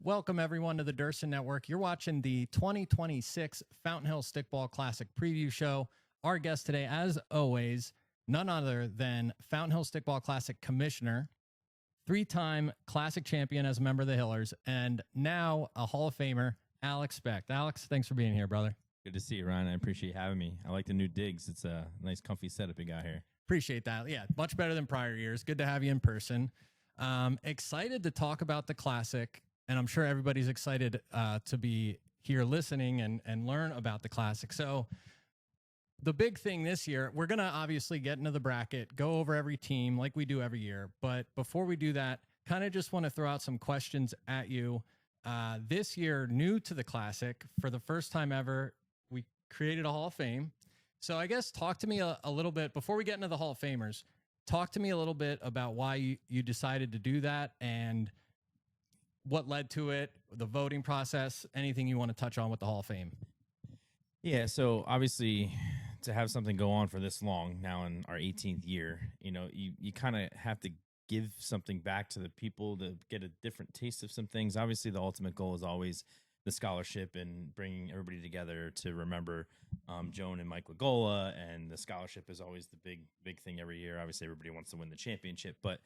Welcome, everyone, to the Durson Network. You're watching the 2026 Fountain Hill Stickball Classic Preview Show. Our guest today, as always, none other than Fountain Hill Stickball Classic Commissioner, three-time Classic Champion as a member of the Hillers, and now a Hall of Famer, Alex Specht. Alex, thanks for being here, brother. Good to see you, Ryan. I appreciate you having me. I like the new digs. It's a nice, comfy setup you got here. Appreciate that. Yeah, much better than prior years. Good to have you in person. Excited to talk about the Classic. And I'm sure everybody's excited to be here listening and learn about the Classic. So the big thing this year, we're going to obviously get into the bracket, go over every team like we do every year. But before we do that, kind of just want to throw out some questions at you. This year, new to the Classic, for the first time ever, we created a Hall of Fame. So I guess talk to me a little bit, before we get into the Hall of Famers, talk to me a little bit about why you decided to do that and what led to it, the voting process, anything you want to touch on with the Hall of Fame. Yeah, so obviously to have something go on for this long, now in our 18th year, you kind of have to give something back to the people to get a different taste of some things. Obviously, the ultimate goal is always the scholarship and bringing everybody together to remember Joan and Mike Lagola, and the scholarship is always the big thing every year. Obviously, everybody wants to win the championship, but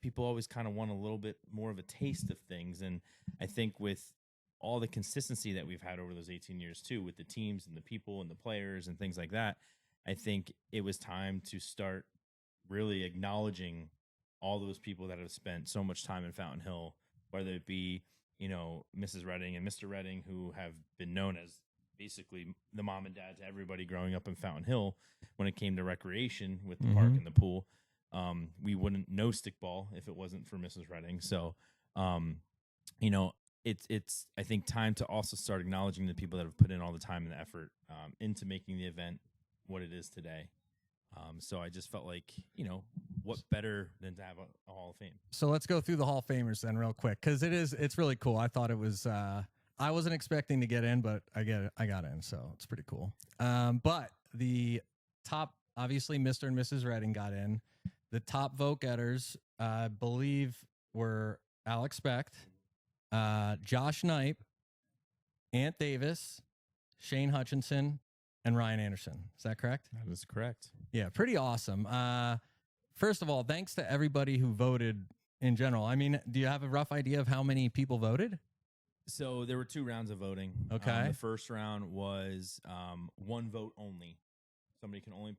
people always kind of want a little bit more of a taste of things. And I think with all the consistency that we've had over those 18 years too, with the teams and the people and the players and things like that, I think it was time to start really acknowledging all those people that have spent so much time in Fountain Hill, whether it be, Mrs. Redding and Mr. Redding, who have been known as basically the mom and dad to everybody growing up in Fountain Hill when it came to recreation with the park and the pool. We wouldn't know stickball if it wasn't for Mrs. Redding. So, it's I think time to also start acknowledging the people that have put in all the time and the effort into making the event what it is today. So I just felt like, what better than to have a Hall of Fame. So let's go through the Hall of Famers then real quick, because it's really cool. I thought it was I wasn't expecting to get in, but I got in, so it's pretty cool. But the top, obviously, Mr. and Mrs. Redding got in. The top vote getters, I believe, were Alex Specht, Josh Knipe, Ant Davis, Shane Hutchinson, and Ryan Anderson. Is that correct? That is correct. Yeah, pretty awesome. First of all, thanks to everybody who voted in general. I mean, do you have a rough idea of how many people voted? So there were 2 rounds of voting. Okay. The first round was 1 vote only. Somebody can only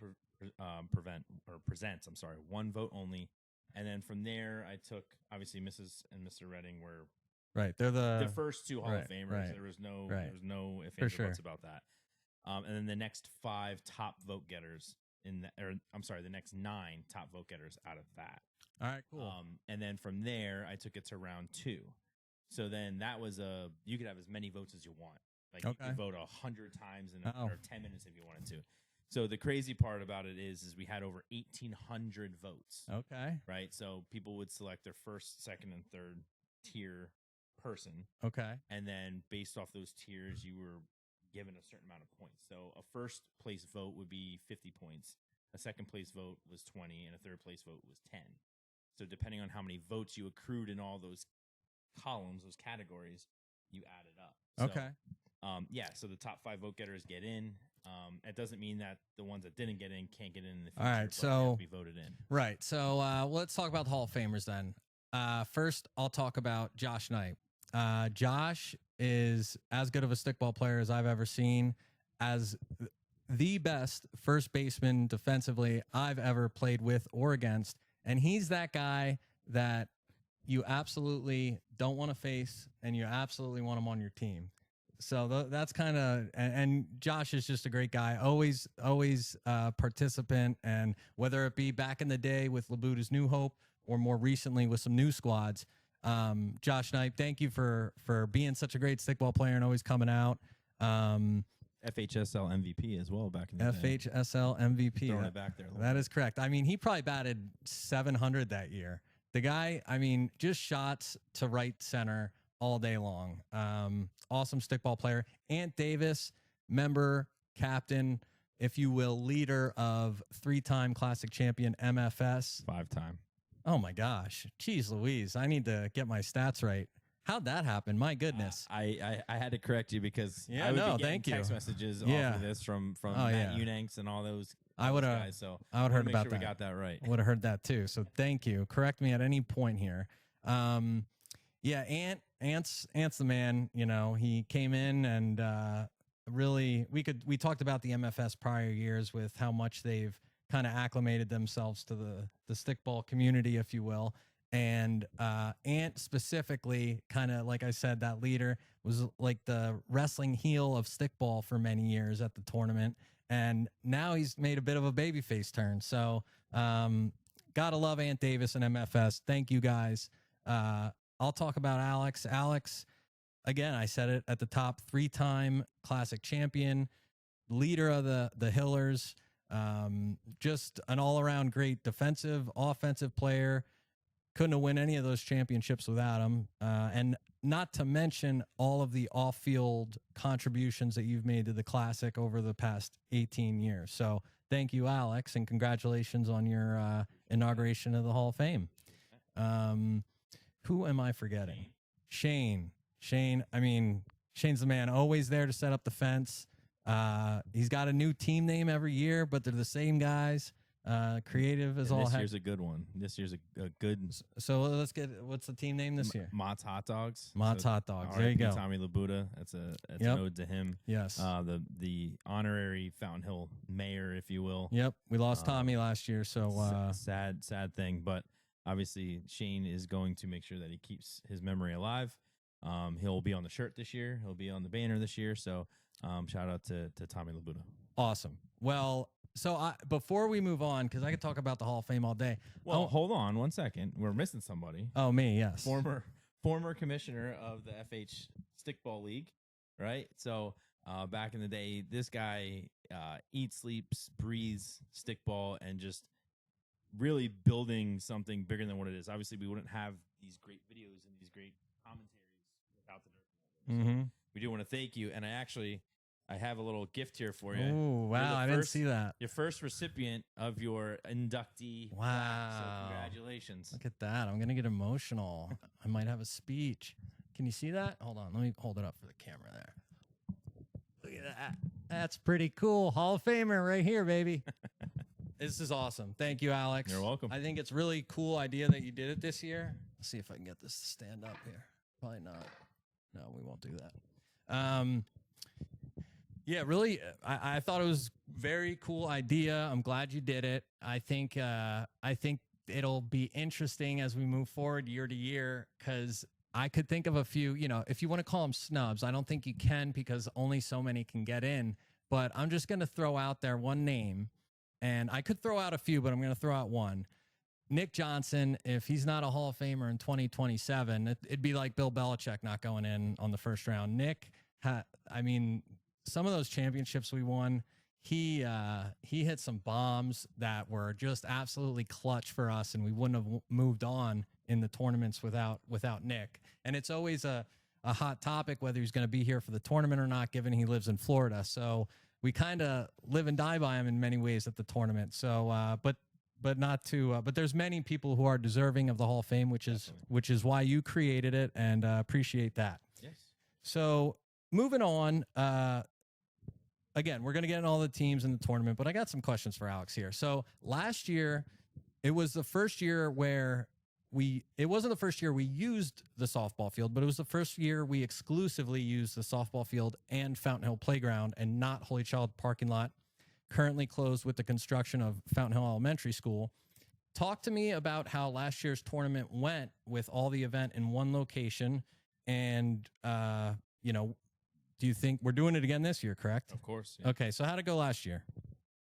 present 1 vote only. And then from there, I took, obviously, Mrs. and Mr. Redding were right. They're the first 2 Hall of Famers. Right. There was no ifs, For ands, sure. or buts about that. And then the next 5 top vote getters the next 9 top vote getters out of that. All right, cool. And then from there, I took it to round 2. So then that was you could have as many votes as you want. Like you could vote 100 times in or 10 minutes if you wanted to. So the crazy part about it is we had over 1,800 votes. Okay. Right. So people would select their first, second, and third tier person. Okay. And then based off those tiers, you were given a certain amount of points. So a first place vote would be 50 points. A second place vote was 20, and a third place vote was 10. So depending on how many votes you accrued in all those columns, those categories, you added up. Okay. So the top 5 vote getters get in. It doesn't mean that the ones that didn't get in can't get in the future. All right, so they have to be voted in. Right. So let's talk about the Hall of Famers then. First, I'll talk about Josh Knipe. Josh is as good of a stickball player as I've ever seen, as the best first baseman defensively I've ever played with or against. And he's that guy that you absolutely don't want to face, and you absolutely want him on your team. So that's kind of, and Josh is just a great guy, always participant. And whether it be back in the day with Labuda's New Hope or more recently with some new squads, Josh Knipe, thank you for being such a great stickball player and always coming out. FHSL MVP as well back in the day. FHSL MVP. Throwing it back there. That is correct. I mean, he probably batted 700 that year. The guy, I mean, just shots to right center all day long. Awesome stickball player. Ant Davis, member, captain, if you will, leader of 3-time Classic champion MFS. 5-time. Oh my gosh. Jeez Louise. I need to get my stats right. How'd that happen? My goodness. I had to correct you because Yeah, I would no, be getting thank you. text messages Yeah. off of this from Oh, Matt yeah. Unanks and all those I would have guys. So I would wanna heard make about sure that. we got that right. Would have heard that too. So thank you. Correct me at any point here. Yeah, Ant's the man. You know, he came in and really we talked about the MFS prior years with how much they've kind of acclimated themselves to the stickball community, if you will. And Ant specifically, kind of like I said, that leader was like the wrestling heel of stickball for many years at the tournament, and now he's made a bit of a babyface turn. So gotta love Ant Davis and MFS. Thank you guys. I'll talk about Alex. Alex, again, I said it at the top, 3-time classic champion, leader of the Hillers, just an all-around great defensive, offensive player. Couldn't have won any of those championships without him. And not to mention all of the off-field contributions that you've made to the classic over the past 18 years. So thank you, Alex, and congratulations on your inauguration of the Hall of Fame. Who am I forgetting? Shane. I mean, Shane's the man, always there to set up the fence. He's got a new team name every year, but they're the same guys. Creative as all This heck. year's a good one. This year's a good. So let's get, what's the team name this year? Mott's Hot Dogs. Mott's Hot Dogs. There you R.I.P. go. Tommy Labuda. That's an Yep. ode to him. Yes. The honorary Fountain Hill mayor, if you will. Yep. We lost Tommy last year, so sad thing. But obviously, Shane is going to make sure that he keeps his memory alive. He'll be on the shirt this year. He'll be on the banner this year. So shout out to Tommy Labuda. awesome. Well, so before we move on, because I could talk about the Hall of Fame all day. Well, hold on one second. We're missing somebody. Oh, me, yes. Former commissioner of the FH Stickball League, right? So back in the day, this guy eats, sleeps, breathes stickball, and just really building something bigger than what it is. Obviously, we wouldn't have these great videos and these great commentaries without the Dirt. So we do want to thank you. And I have a little gift here for you. Oh, wow. I didn't see that. Your first recipient of your inductee. Wow. So congratulations. Look at that. I'm going to get emotional. I might have a speech. Can you see that? Hold on. Let me hold it up for the camera there. Look at that. That's pretty cool. Hall of Famer right here, baby. This is awesome. Thank you, Alex. You're welcome. I think it's really cool idea that you did it this year. Let's see if I can get this to stand up here. Probably not. No, we won't do that. Yeah, really, I thought it was very cool idea. I'm glad you did it. I think it'll be interesting as we move forward year to year, because I could think of a few, if you want to call them snubs. I don't think you can, because only so many can get in. But I'm just going to throw out there one name, and I could throw out a few, but I'm going to throw out one. Nick Johnson, if he's not a Hall of Famer in 2027, it'd be like Bill Belichick not going in on the first round. Nick, some of those championships we won, he hit some bombs that were just absolutely clutch for us, and we wouldn't have moved on in the tournaments without Nick. And it's always a hot topic whether he's going to be here for the tournament or not, given he lives in Florida. So we kind of live and die by him in many ways at the tournament. So, but not to. But there's many people who are deserving of the Hall of Fame, which is why you created it, and appreciate that. Yes. So moving on. Again, we're going to get in all the teams in the tournament, but I got some questions for Alex here. So last year, it was the first year where it wasn't the first year we used the softball field, but it was the first year we exclusively used the softball field and Fountain Hill Playground, and not Holy Child parking lot, currently closed with the construction of Fountain Hill Elementary School. Talk to me about how last year's tournament went with all the event in one location, and, do you think we're doing it again this year, correct? Of course. Yeah. Okay, so how'd it go last year?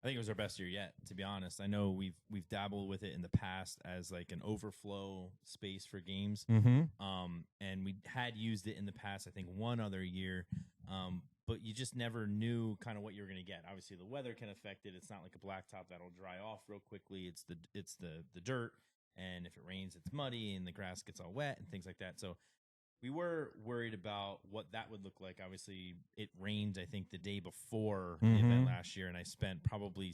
I think it was our best year yet, to be honest. I know we've dabbled with it in the past as like an overflow space for games. Mm-hmm. And we had used it in the past, I think, one other year. But you just never knew kind of what you were going to get. Obviously, the weather can affect it. It's not like a blacktop that'll dry off real quickly. It's the dirt, and if it rains, it's muddy, and the grass gets all wet and things like that. So we were worried about what that would look like. Obviously, it rained, I think, the day before the event last year, and I spent probably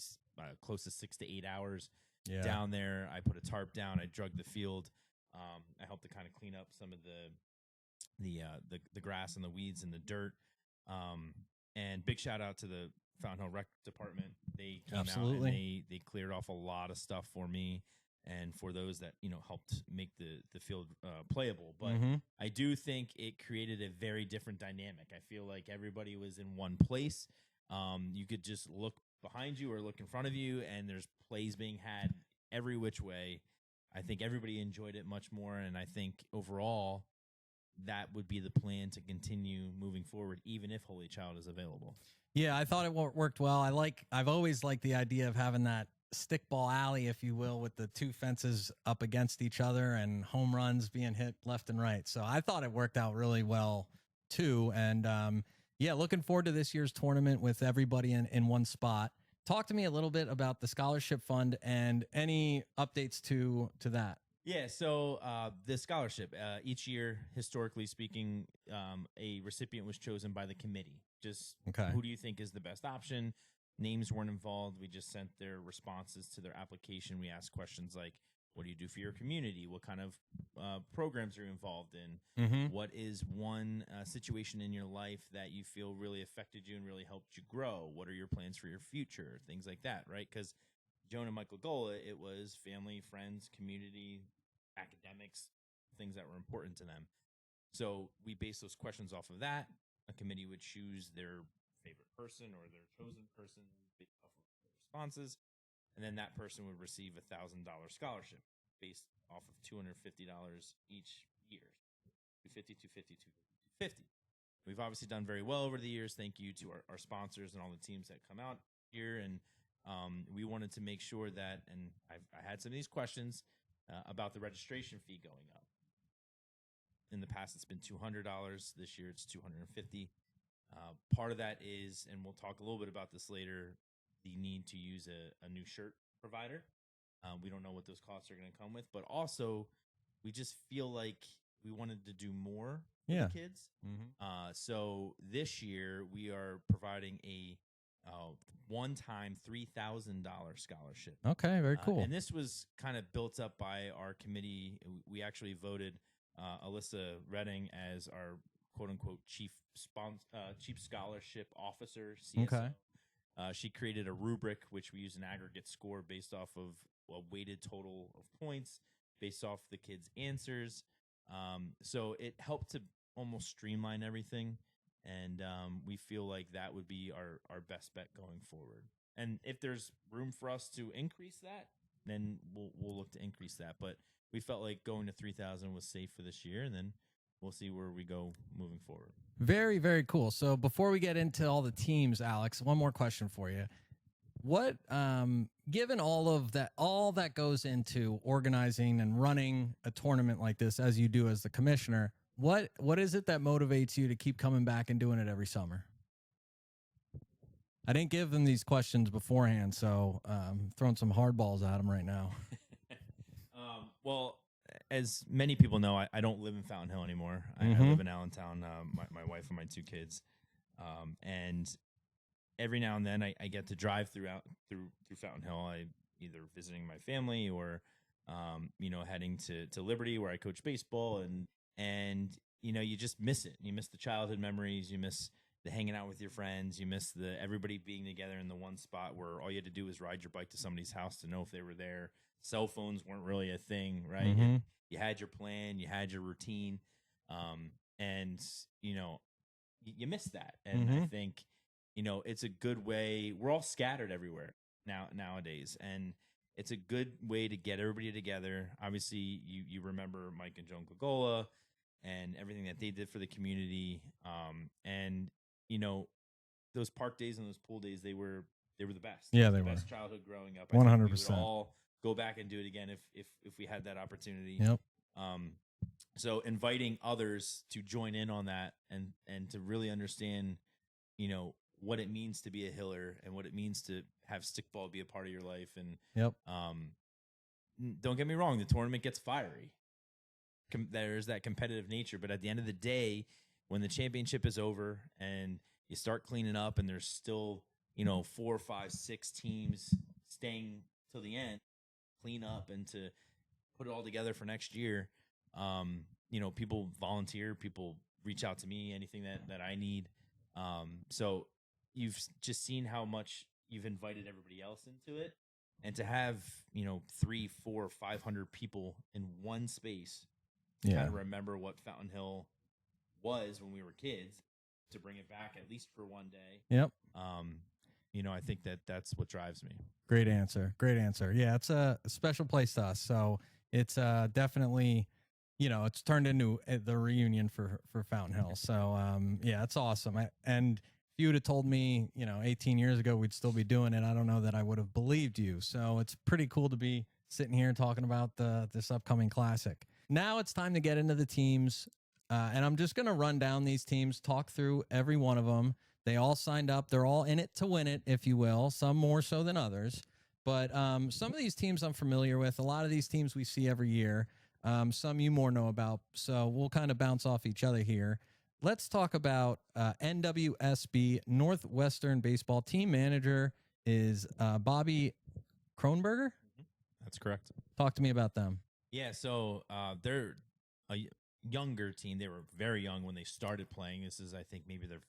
close to 6 to 8 hours Yeah. down there. I put a tarp down. I drug the field. I helped to kind of clean up some of the grass and the weeds and the dirt. And big shout out to the Fountain Hill Rec Department. They came out and they cleared off a lot of stuff for me and for those that helped make the field playable. But I do think it created a very different dynamic. I feel like everybody was in one place. You could just look behind you or look in front of you, and there's plays being had every which way. I think everybody enjoyed it much more, and I think overall that would be the plan to continue moving forward, even if Holy Child is available. Yeah, I thought it worked well. I've always liked the idea of having that stickball alley, if you will, with the two fences up against each other and home runs being hit left and right. So I thought it worked out really well too. And yeah, looking forward to this year's tournament with everybody in one spot. Talk to me a little bit about the scholarship fund and any updates to that. Yeah, so the scholarship, each year, historically speaking, a recipient was chosen by the committee. Just who do you think is the best option? Names weren't involved. We just sent their responses to their application. We asked questions like, what do you do for your community? What kind of programs are you involved in? What is one situation in your life that you feel really affected you and really helped you grow? What are your plans for your future? Things like that, right? Because Joan and Michael Gola, it was family, friends, community, academics, things that were important to them. So we based those questions off of that. A committee would choose their favorite person or their chosen person based off of their responses. And then that person would receive a $1,000 scholarship based off of $250 each year. 250, 250, 250, 250. We've obviously done very well over the years. Thank you to our sponsors and all the teams that come out here. And we wanted to make sure that, and I had some of these questions about the registration fee going up. In the past, it's been $200. This year, it's $250. Part of that is, and we'll talk a little bit about this later, the need to use a new shirt provider. We don't know what those costs are going to come with, but also we just feel like we wanted to do more for the kids. So this year we are providing a one-time $3,000 scholarship. Okay, very cool. And this was kind of built up by our committee. We actually voted Alyssa Redding as our quote-unquote chief scholarship officer, CSO. Okay. She created a rubric, which we use an aggregate score based off of a weighted total of points, based off the kids' answers. So it helped to almost streamline everything. And we feel like that would be our best bet going forward. And if there's room for us to increase that, then we'll look to increase that. But we felt like going to 3,000 was safe for this year, and then we'll see where we go moving forward. Very, very cool. So before we get into all the teams, Alex, one more question for you. What, given all that goes into organizing and running a tournament like this, as you do as the commissioner, what is it that motivates you to keep coming back and doing it every summer? I didn't give them these questions beforehand, so throwing some hardballs at them right now. Well, as many people know, I don't live in Fountain Hill anymore. I live in Allentown. My wife and my two kids, and every now and then I get to drive through Fountain Hill. I either visiting my family or heading to Liberty where I coach baseball, and you just miss it. You miss the childhood memories. You miss the hanging out with your friends. You miss the everybody being together in the one spot where all you had to do was ride your bike to somebody's house to know if they were there. Cell phones weren't really a thing, right? You had your plan, you had your routine, and you miss that. And I think it's a good way. We're all scattered everywhere nowadays, and it's a good way to get everybody together. Obviously, you remember Mike and Joan Gogola and everything that they did for the community, and those park days and those pool days, they were the best. Yeah, they the were. Best childhood growing up. 100%. We would all go back and do it again if we had that opportunity. Yep. So inviting others to join in on that and to really understand, what it means to be a Hiller and what it means to have stickball be a part of your life. And don't get me wrong, the tournament gets fiery. There's that competitive nature, but at the end of the day, when the championship is over and you start cleaning up and there's still 4, 5, 6 teams staying till the end, clean up and to put it all together for next year. People volunteer, people reach out to me, anything that I need. So you've just seen how much you've invited everybody else into it, and to have 300, 400, 500 people in one space kind of remember what Fountain Hill was when we were kids, to bring it back at least for one day. Yep. I think that's what drives me. Great answer. Yeah, it's a special place to us. So it's definitely, it's turned into the reunion for Fountain Hill. So yeah, it's awesome. And if you would have told me, 18 years ago we'd still be doing it, I don't know that I would have believed you. So it's pretty cool to be sitting here talking about this upcoming classic. Now it's time to get into the teams. And I'm just going to run down these teams, talk through every one of them. They all signed up. They're all in it to win it, if you will, some more so than others. But some of these teams I'm familiar with. A lot of these teams we see every year. Some you more know about. So we'll kind of bounce off each other here. Let's talk about NWSB, Northwestern Baseball. Team manager is Bobby Kronberger. That's correct. Talk to me about them. Yeah, so they're a younger team. They were very young when they started playing. This is, I think, maybe their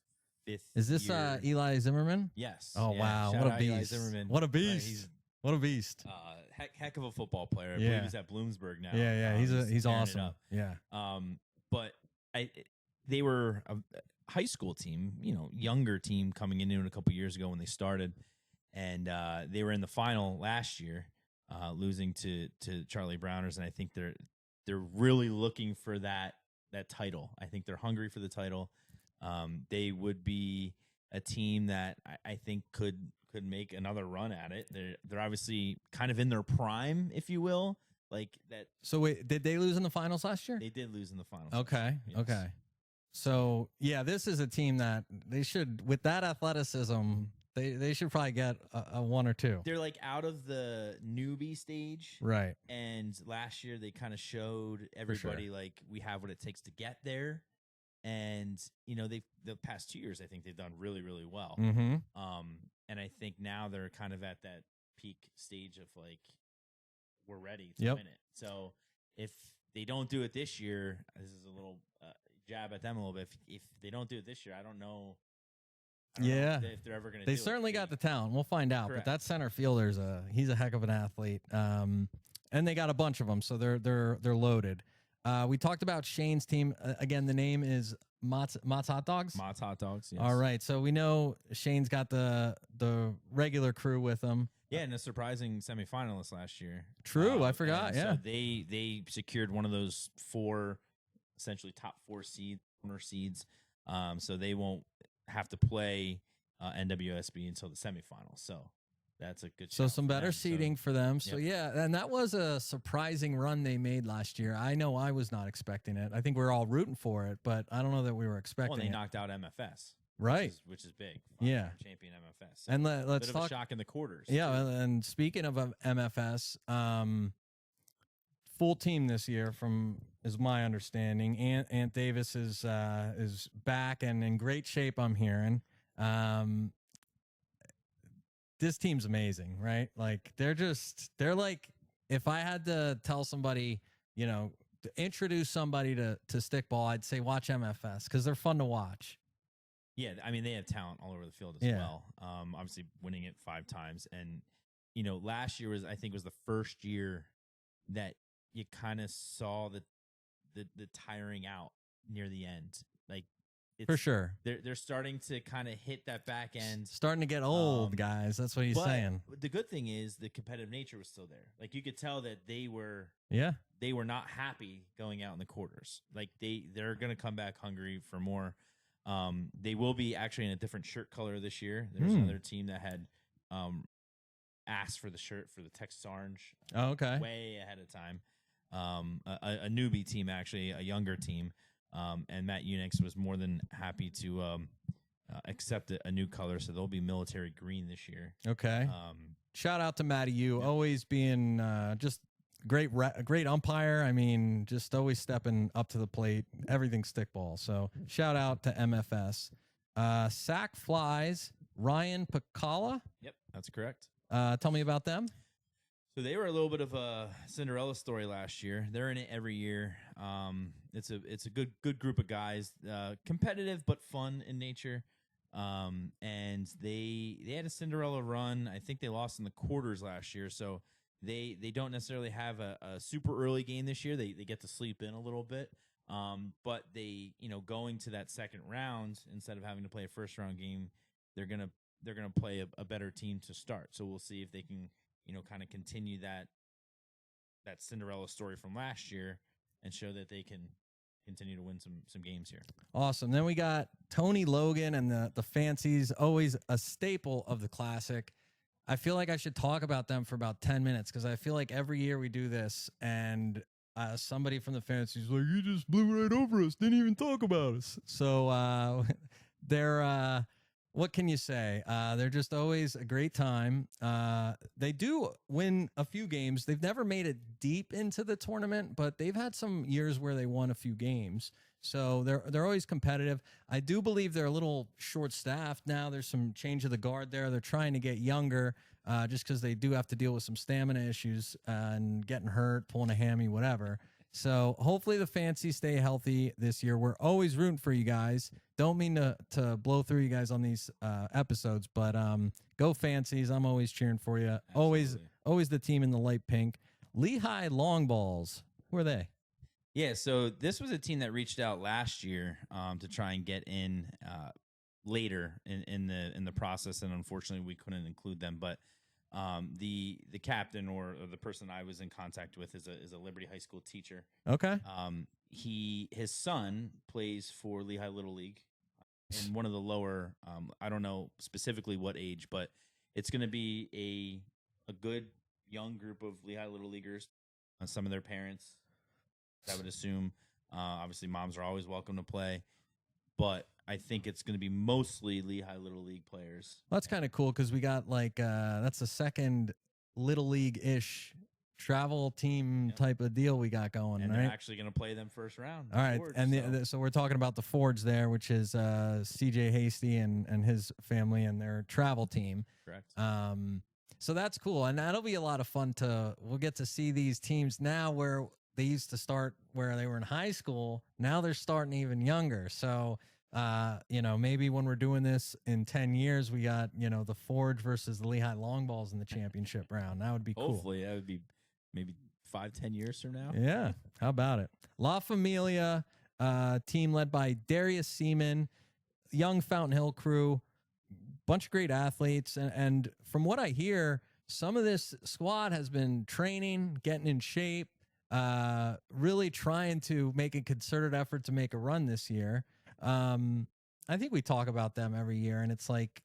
5th Is this year. Eli Zimmerman? Yes. Oh, yeah. wow. Shout What a out Eli beast. Zimmerman. What a beast. What a beast. Heck of a football player. I believe he's at Bloomsburg now. Yeah. He's tearing it awesome. up. Yeah. But they were a high school team, younger team coming into it a couple years ago when they started, and they were in the final last year, losing to Charlie Browners, and I think they're really looking for that title. I think they're hungry for the title. They would be a team that I think could make another run at it. They're obviously kind of in their prime, if you will, like that. So wait, did they lose in the finals last year? They did lose in the finals. Okay. Yes. Okay. So yeah, this is a team that they should, with that athleticism, they should probably get a 1 or 2. They're like out of the newbie stage. Right. And last year they kind of showed everybody like we have what it takes to get there. And the past 2 years I think they've done really, really well. Mm-hmm. And I think now they're kind of at that peak stage of like we're ready to win it. So if they don't do it this year, this is a little jab at them a little bit. If they don't do it this year, I don't know if they're ever going to. They certainly got the talent. We'll find out. Correct. But that center fielder's he's a heck of an athlete. And they got a bunch of them, so they're loaded. We talked about Shane's team. Again, the name is Mott's Hot Dogs. Mott's Hot Dogs. Yes. All right, so we know Shane's got the regular crew with him. Yeah, and a surprising semifinalist last year. True, I forgot. Yeah, so they secured one of those 4, essentially top 4 corner seeds. So they won't have to play NWSB until the semifinals. So that's a good. So some better seeding for them. So yeah, and that was a surprising run they made last year. I know I was not expecting it. I think we were all rooting for it, but I don't know that we were expecting Well, they it. knocked out MFS. Which is big. Yeah. Champion MFS. So and let's bit talk of a shock in the quarters. Yeah, and speaking of MFS, full team this year is my understanding. Ant Davis is back and in great shape, I'm hearing. This team's amazing, right? Like they're like, if I had to tell somebody, to introduce somebody to Stickball, I'd say watch MFS because they're fun to watch. Yeah, I mean, they have talent all over the field as well. Obviously winning it 5 times. And, last year was the first year that you kind of saw the tiring out near the end. Like, for sure. They're starting to kind of hit that back end. Starting to get old, guys. That's what he's saying. The good thing is the competitive nature was still there. Like, you could tell that they were not happy going out in the quarters. Like, they're going to come back hungry for more. They will be actually in a different shirt color this year. There's another team that had asked for the shirt for the Texas Orange. Oh, okay. Way ahead of time. A newbie team, actually, a younger team. And Matt Unix was more than happy to accept a new color, so they'll be military green this year. Okay. Shout out to Matty U, always being just great umpire. I mean, just always stepping up to the plate. Everything Stickball. So shout out to MFS. Sack Flies, Ryan Pacala. Yep, that's correct. Tell me about them. So they were a little bit of a Cinderella story last year. They're in it every year. It's a good group of guys, competitive but fun in nature. And they had a Cinderella run. I think they lost in the quarters last year, so they don't necessarily have a super early game this year. They get to sleep in a little bit. But they, going to that second round instead of having to play a first round game, they're gonna play a better team to start. So we'll see if they can, kind of continue that Cinderella story from last year and show that they can continue to win some games here. Awesome. Then we got Tony Logan and the Fancies, always a staple of the Classic. I feel like I should talk about them for about 10 minutes because I feel like every year we do this and somebody from the Fancies like, you just blew right over us, didn't even talk about us. So they're what can you say? They're just always a great time. They do win a few games. They've never made it deep into the tournament, but they've had some years where they won a few games. So they're always competitive. I do believe they're a little short-staffed now. There's some change of the guard there. They're trying to get younger just because they do have to deal with some stamina issues and getting hurt, pulling a hammy, whatever. So hopefully the Fancies stay healthy this year. We're always rooting for you guys. Don't mean to blow through you guys on these episodes, but go Fancies. I'm always cheering for you. Absolutely. Always the team in the light pink. Lehigh Long Balls. Who are they? Yeah, so this was a team that reached out last year to try and get in later in the process, and unfortunately we couldn't include them. But the captain or the person I was in contact with is a Liberty High School teacher. Okay. His son plays for Lehigh Little League in one of the lower. I don't know specifically what age, but it's going to be a good young group of Lehigh Little Leaguers. Some of their parents, I would assume. Obviously, moms are always welcome to play, but I think it's going to be mostly Lehigh Little League players. Well, that's kind of cool because we got that's the second Little League-ish travel team type of deal we got going, and right? they're actually going to play them first round. All right, Forge, and so we're talking about the Forge there, which is CJ Hasty and his family and their travel team. Correct. So that's cool, and that'll be a lot of fun we'll get to see these teams now where they used to start where they were in high school. Now they're starting even younger. So, maybe when we're doing this in 10 years, we got, the Forge versus the Lehigh Long Balls in the championship round. That would be cool. Hopefully that would be maybe 5-10 years from now. Yeah. How about it? La Familia, team led by Darius Seaman, young Fountain Hill crew, bunch of great athletes. And from what I hear, some of this squad has been training, getting in shape, really trying to make a concerted effort to make a run this year. I think we talk about them every year, and it's like,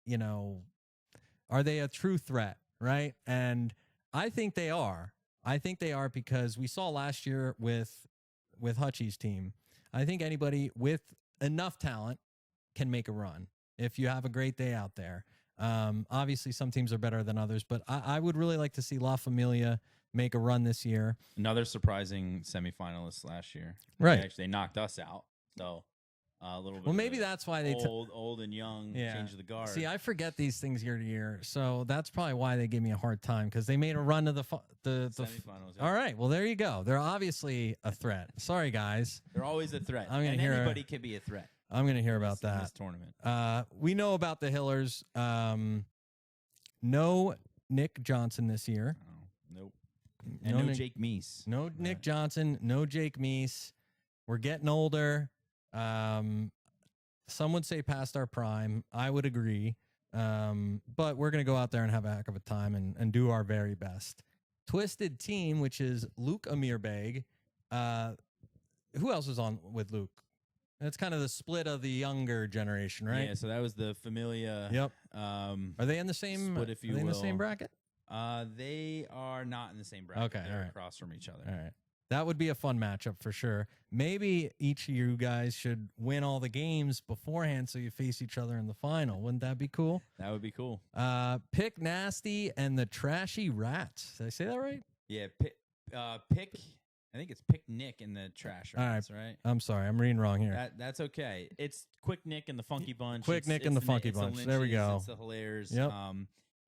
are they a true threat, right? And I think they are. I think they are because we saw last year with Hutchie's team. I think anybody with enough talent can make a run if you have a great day out there. Obviously, some teams are better than others, but I would really like to see La Familia make a run this year. Another surprising semifinalist last year. Right. They knocked us out. So a little bit. Well, maybe that's why they old and young change the guard. See, I forget these things year to year, so that's probably why they give me a hard time because they made a run to the semifinals. All right, well there you go. They're obviously a threat. Sorry, guys. They're always a threat. Anybody can be a threat. I'm going to hear about that. In this tournament. We know about the Hillers. No Nick Johnson this year. Oh, nope. And no Jake Meese. No Nick Johnson. No Jake Meese. We're getting older. Some would say past our prime. I would agree. But we're going to go out there and have a heck of a time and do our very best. Twisted Team, which is Luke Amirbeg. Who else was on with Luke? That's kind of the split of the younger generation, right? Yeah, so that was the Familia. Yep. Are they in the same? Split, if you are they will. In the same bracket? They are not in the same bracket. Okay, They're across from each other. All right. That would be a fun matchup for sure. Maybe each of you guys should win all the games beforehand so you face each other in the final. Wouldn't that be cool? That would be cool. Pick Nasty and the Trashy Rats. Did I say that right? Yeah, Pick. I think it's Pick Nick and the Trash Rats, right? I'm sorry. I'm reading wrong here. That's okay. It's Quick Nick and the Funky Bunch. Quick Nick and the Funky Bunch. There we go. It's the Hilairs. Yep.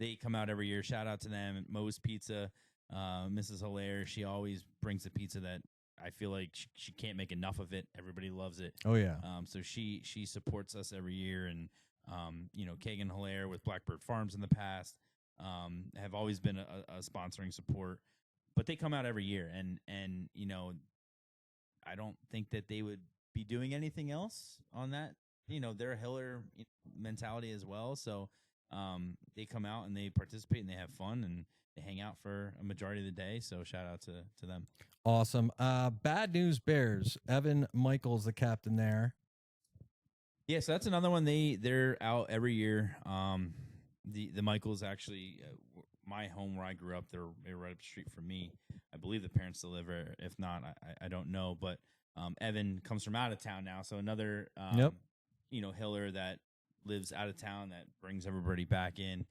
they come out every year. Shout out to them. Moe's Pizza, Mrs. Hilaire. She always brings a pizza that I feel like she can't make enough of it. Everybody loves it. Oh yeah. So she supports us every year, and Kagan Hilaire with Blackbird Farms in the past have always been a sponsoring support. But they come out every year, and I don't think that they would be doing anything else on that. They're a Hiller mentality as well, so they come out and they participate and they have fun and they hang out for a majority of the day. So shout out to them. Awesome. Bad News Bears. Evan Michaels, the captain there. Yeah, so that's another one. They're out every year. The Michaels actually, my home where I grew up, they're right up the street from me. I believe the parents still live there. If not, I don't know. But Evan comes from out of town now, so another Hiller that lives out of town that brings everybody back in.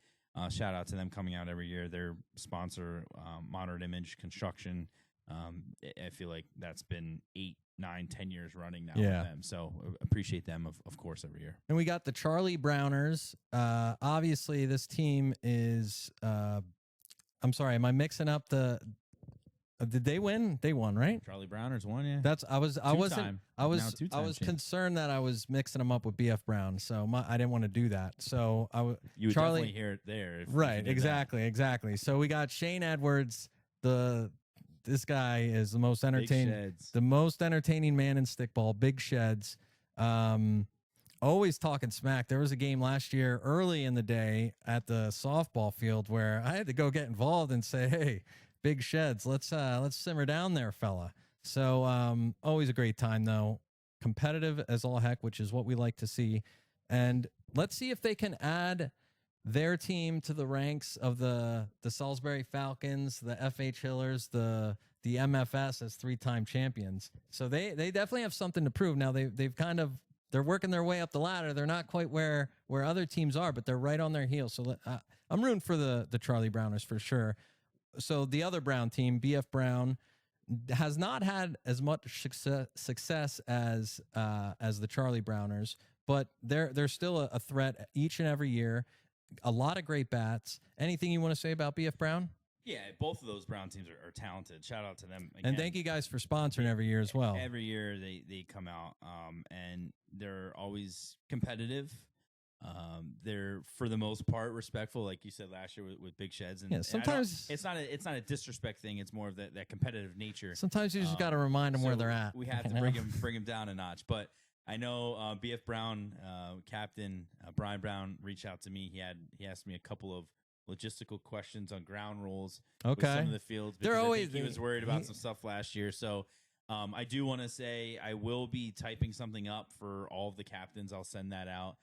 Shout out to them coming out every year. Their sponsor, Modern Image Construction. I feel like that's been 8, 9, 10 years running now with them. So appreciate them, of course, every year. And we got the Charlie Browners. Obviously, this team is. I'm sorry, am I mixing up the? Did they win? They won, right? Charlie Browners won, yeah. I was concerned that I was mixing them up with BF Brown, so I didn't want to do that. So you would definitely hear it there, right? Exactly. So we got Shane Edwards. This guy is the most entertaining man in stickball. Big Sheds. Always talking smack. There was a game last year early in the day at the softball field where I had to go get involved and say, "Hey, Big Sheds, let's simmer down there, fella." So always a great time though. Competitive as all heck, which is what we like to see. And let's see if they can add their team to the ranks of the Salisbury Falcons, the FH Hillers, the MFS as 3-time champions. So they definitely have something to prove. Now they're working their way up the ladder. They're not quite where other teams are, but they're right on their heels. So I'm rooting for the Charlie Browners for sure. So the other Brown team, BF Brown, has not had as much success as the Charlie Browners, but they're still a threat each and every year. A lot of great bats. Anything you want to say about BF Brown? Yeah, both of those Brown teams are talented. Shout out to them again. And thank you guys for sponsoring every year as well. Every year they come out, and they're always competitive. They're for the most part respectful, like you said last year with Big Sheds. And sometimes it's not a disrespect thing. It's more of that competitive nature. Sometimes you just got to remind them where they're at. We have to bring them down a notch. But I know BF Brown, Captain Brian Brown, reached out to me. He asked me a couple of logistical questions on ground rules. With some of the fields. Because he was worried about some stuff last year. So I do want to say I will be typing something up for all of the captains. I'll send that out.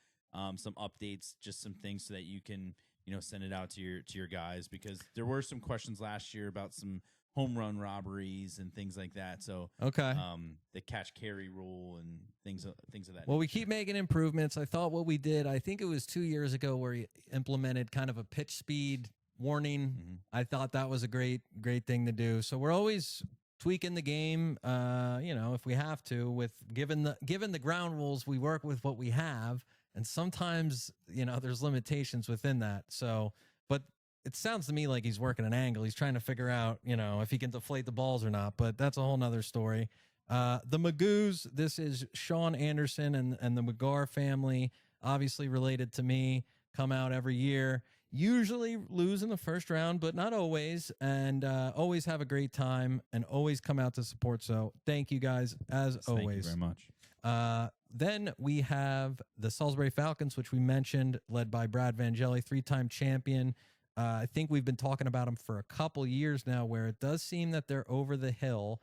Some updates, just some things so that you can, send it out to your guys, because there were some questions last year about some home run robberies and things like that. So the catch carry rule and things of that. Well, we keep making improvements. I thought what we did, I think it was 2 years ago, where we implemented kind of a pitch speed warning. Mm-hmm. I thought that was a great thing to do. So we're always tweaking the game, if we have to. With given the ground rules, we work with what we have. And sometimes, there's limitations within that. So, but it sounds to me like he's working an angle. He's trying to figure out, if he can deflate the balls or not. But that's a whole nother story. The Magoos, this is Sean Anderson and the McGar family, obviously related to me, come out every year. Usually lose in the first round, but not always. And always have a great time and always come out to support. So thank you guys, as always. Thank you very much. Then we have the Salisbury Falcons, which we mentioned, led by Brad Vangeli, 3-time champion. I think we've been talking about them for a couple years now, where it does seem that they're over the hill.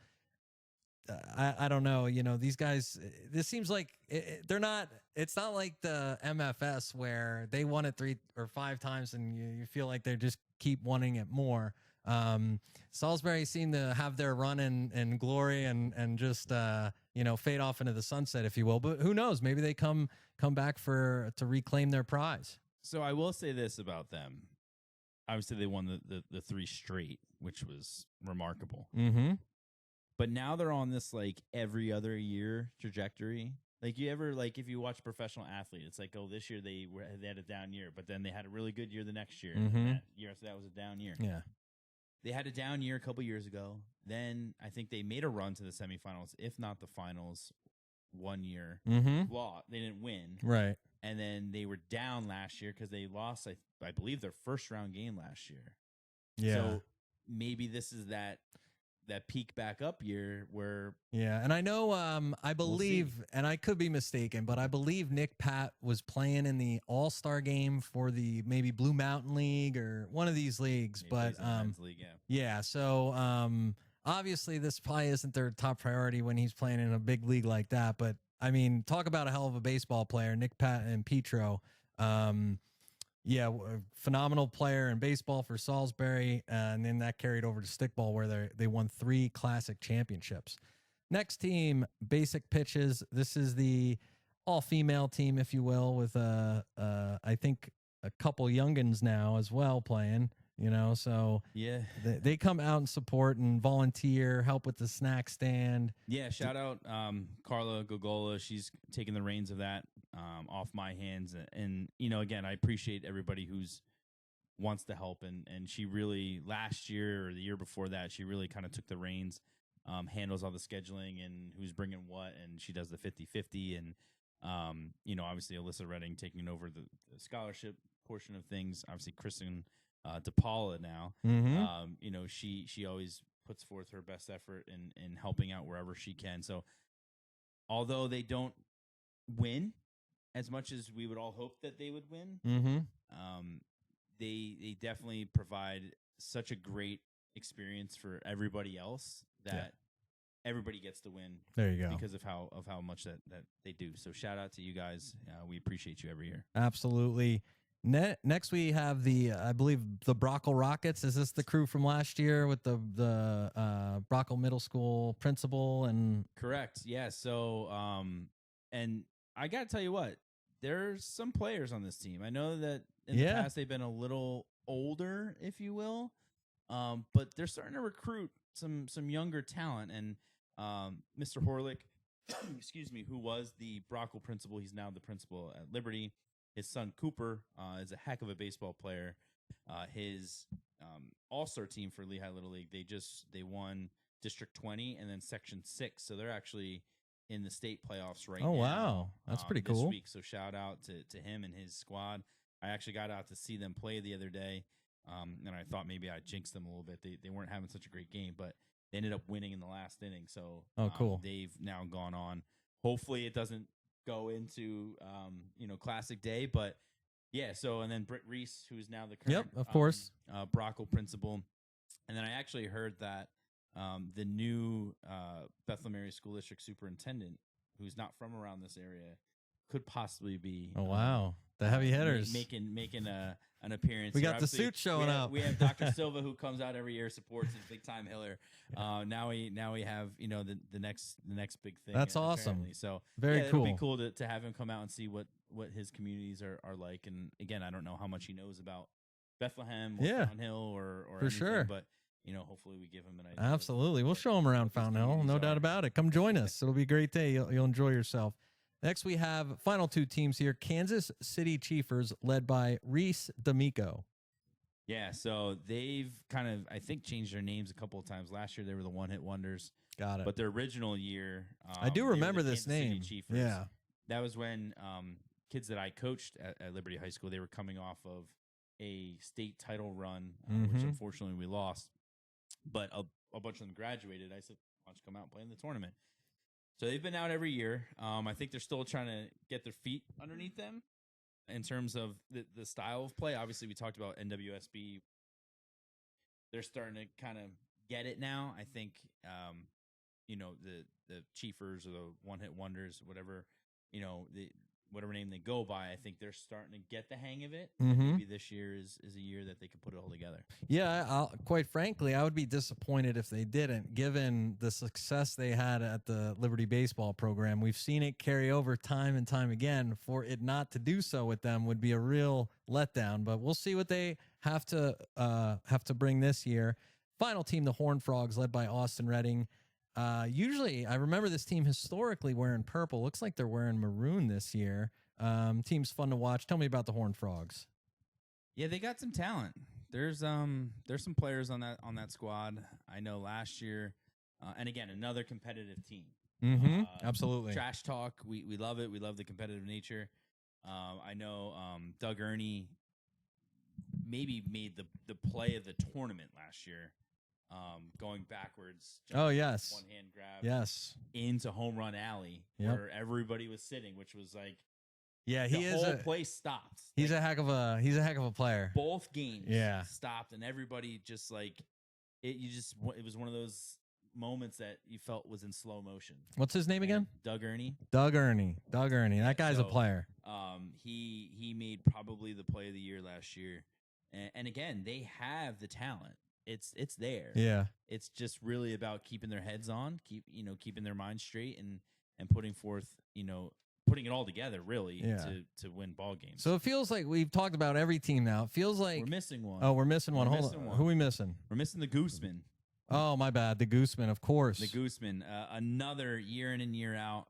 I don't know. These guys, this seems like they're not, it's not like the MFS where they won it 3 or 5 times and you feel like they just keep wanting it more. Salisbury seem to have their run in glory and just, fade off into the sunset, if you will. But who knows? Maybe they come back to reclaim their prize. So I will say this about them. Obviously, they won the 3 straight, which was remarkable. Mm-hmm. But now they're on this like every other year trajectory Like you ever like if you watch a professional athlete, it's like, oh, this year they had a down year, but then they had a really good year the next year. And that year after that was a down year. Yeah. They had a down year a couple years ago. Then I think they made a run to the semifinals, if not the finals, one year. They didn't win. Right. And then they were down last year because they lost, I believe, their first round game last year. Yeah. So maybe this is that peak back up year where and I know I believe, and I could be mistaken, but I believe Nick Pat was playing in the All-Star game for the maybe Blue Mountain League or one of these leagues. maybe But league, so obviously this probably isn't their top priority when he's playing in a big league like that. But I mean, talk about a hell of a baseball player, Nick Pat and Petro. A phenomenal player in baseball for Salisbury, and then that carried over to Stickball where they won 3 classic championships. Next team, Basic Pitches. This is the all-female team, if you will, with I think a couple youngins now as well playing. So yeah, they come out and support and volunteer, help with the snack stand. Yeah, shout out Carla Gogola. She's taking the reins of that off my hands. And again, I appreciate everybody who's wants to help. And she really, last year or the year before that, she really kind of took the reins, handles all the scheduling and who's bringing what. And she does the 50-50. And, obviously Alyssa Redding taking over the scholarship portion of things. Obviously Kristen DePaula now. She always puts forth her best effort in helping out wherever she can. So although they don't win as much as we would all hope that they would win, they definitely provide such a great experience for everybody else that everybody gets to win. There you go. Because of how much that they do. So shout out to you guys. We appreciate you every year. Absolutely. Next, we have I believe the Brockle Rockets. Is this the crew from last year with the Brockle Middle School principal and? Correct. Yeah. So, and I got to tell you what, there's some players on this team. I know that in the past they've been a little older, if you will, but they're starting to recruit some younger talent. And Mr. Horlick, excuse me, who was the Brockle principal, he's now the principal at Liberty. His son Cooper is a heck of a baseball player. His all-star team for Lehigh Little League, they won District 20 and then Section 6, so they're actually in the state playoffs right now. Oh wow, that's pretty cool. This week, so shout out to him and his squad. I actually got out to see them play the other day, and I thought maybe I jinxed them a little bit. They weren't having such a great game, but they ended up winning in the last inning. So cool. They've now gone on. Hopefully, it doesn't go into classic day, but yeah. So and then Britt Reese, who's now the current of course Brockle principal, and then I actually heard that the new Bethlehem Area School District superintendent, who's not from around this area, could possibly be. Oh wow, the heavy hitters making an appearance. We got the suit showing up. We have Dr. Silva, who comes out every year, supports his big time Hiller. Now we have the next big thing. That's awesome. Apparently. So very cool. It'll be cool to have him come out and see what his communities are like. And again, I don't know how much he knows about Bethlehem or Fountain Hill or for anything, sure. But hopefully we give him an idea. Absolutely, we'll show him around Fountain Hill, no doubt about it. Come join us; it'll be a great day. You'll enjoy yourself. Next, we have final 2 teams here: Kansas City Chiefers, led by Reese D'Amico. Yeah, so they've kind of, I think, changed their names a couple of times. Last year, they were the One Hit Wonders. Got it. But their original year, I do remember this Kansas name. City Chiefers. Yeah, that was when kids that I coached at Liberty High School, they were coming off of a state title run, which unfortunately we lost. But a bunch of them graduated. I said, "Why don't you come out and play in the tournament?" So they've been out every year. I think they're still trying to get their feet underneath them in terms of the style of play. Obviously, we talked about NWSB. They're starting to kind of get it now. I think, the Chiefers or the One Hit Wonders, whatever, whatever name they go by, I think they're starting to get the hang of it. Maybe this year is a year that they can put it all together. Yeah, quite frankly, I would be disappointed if they didn't, given the success they had at the Liberty baseball program. We've seen it carry over time and time again. For it not to do so with them would be a real letdown, but we'll see what they have to bring this year. Final team, the Horned Frogs, led by Austin Redding. Usually, I remember this team historically wearing purple. Looks like they're wearing maroon this year. Team's fun to watch. Tell me about the Horned Frogs. Yeah, they got some talent. There's some players on that squad. I know last year, and again another competitive team. Mm-hmm. Absolutely. Trash talk. We love it. We love the competitive nature. I know Doug Ernie maybe made the play of the tournament last year, going backwards. Oh, yes. One hand grab. Yes. Into home run alley where everybody was sitting, which was like, yeah, the whole place stopped. He's a heck of a player. Both games stopped, and everybody just like it. It was one of those moments that you felt was in slow motion. What's his name again? Doug Ernie. Doug Ernie. That guy's a player. He made probably the play of the year last year, and again, they have the talent. It's there. Yeah. It's just really about keeping their heads on, keeping their minds straight, and putting forth, putting it all together really to win ball games. So it feels like we've talked about every team now. It feels like we're missing one. Oh, we're missing one. Hold on. Who are we missing? We're missing the Gooseman. Oh, my bad. The Gooseman, of course. The Gooseman. Another year in and year out.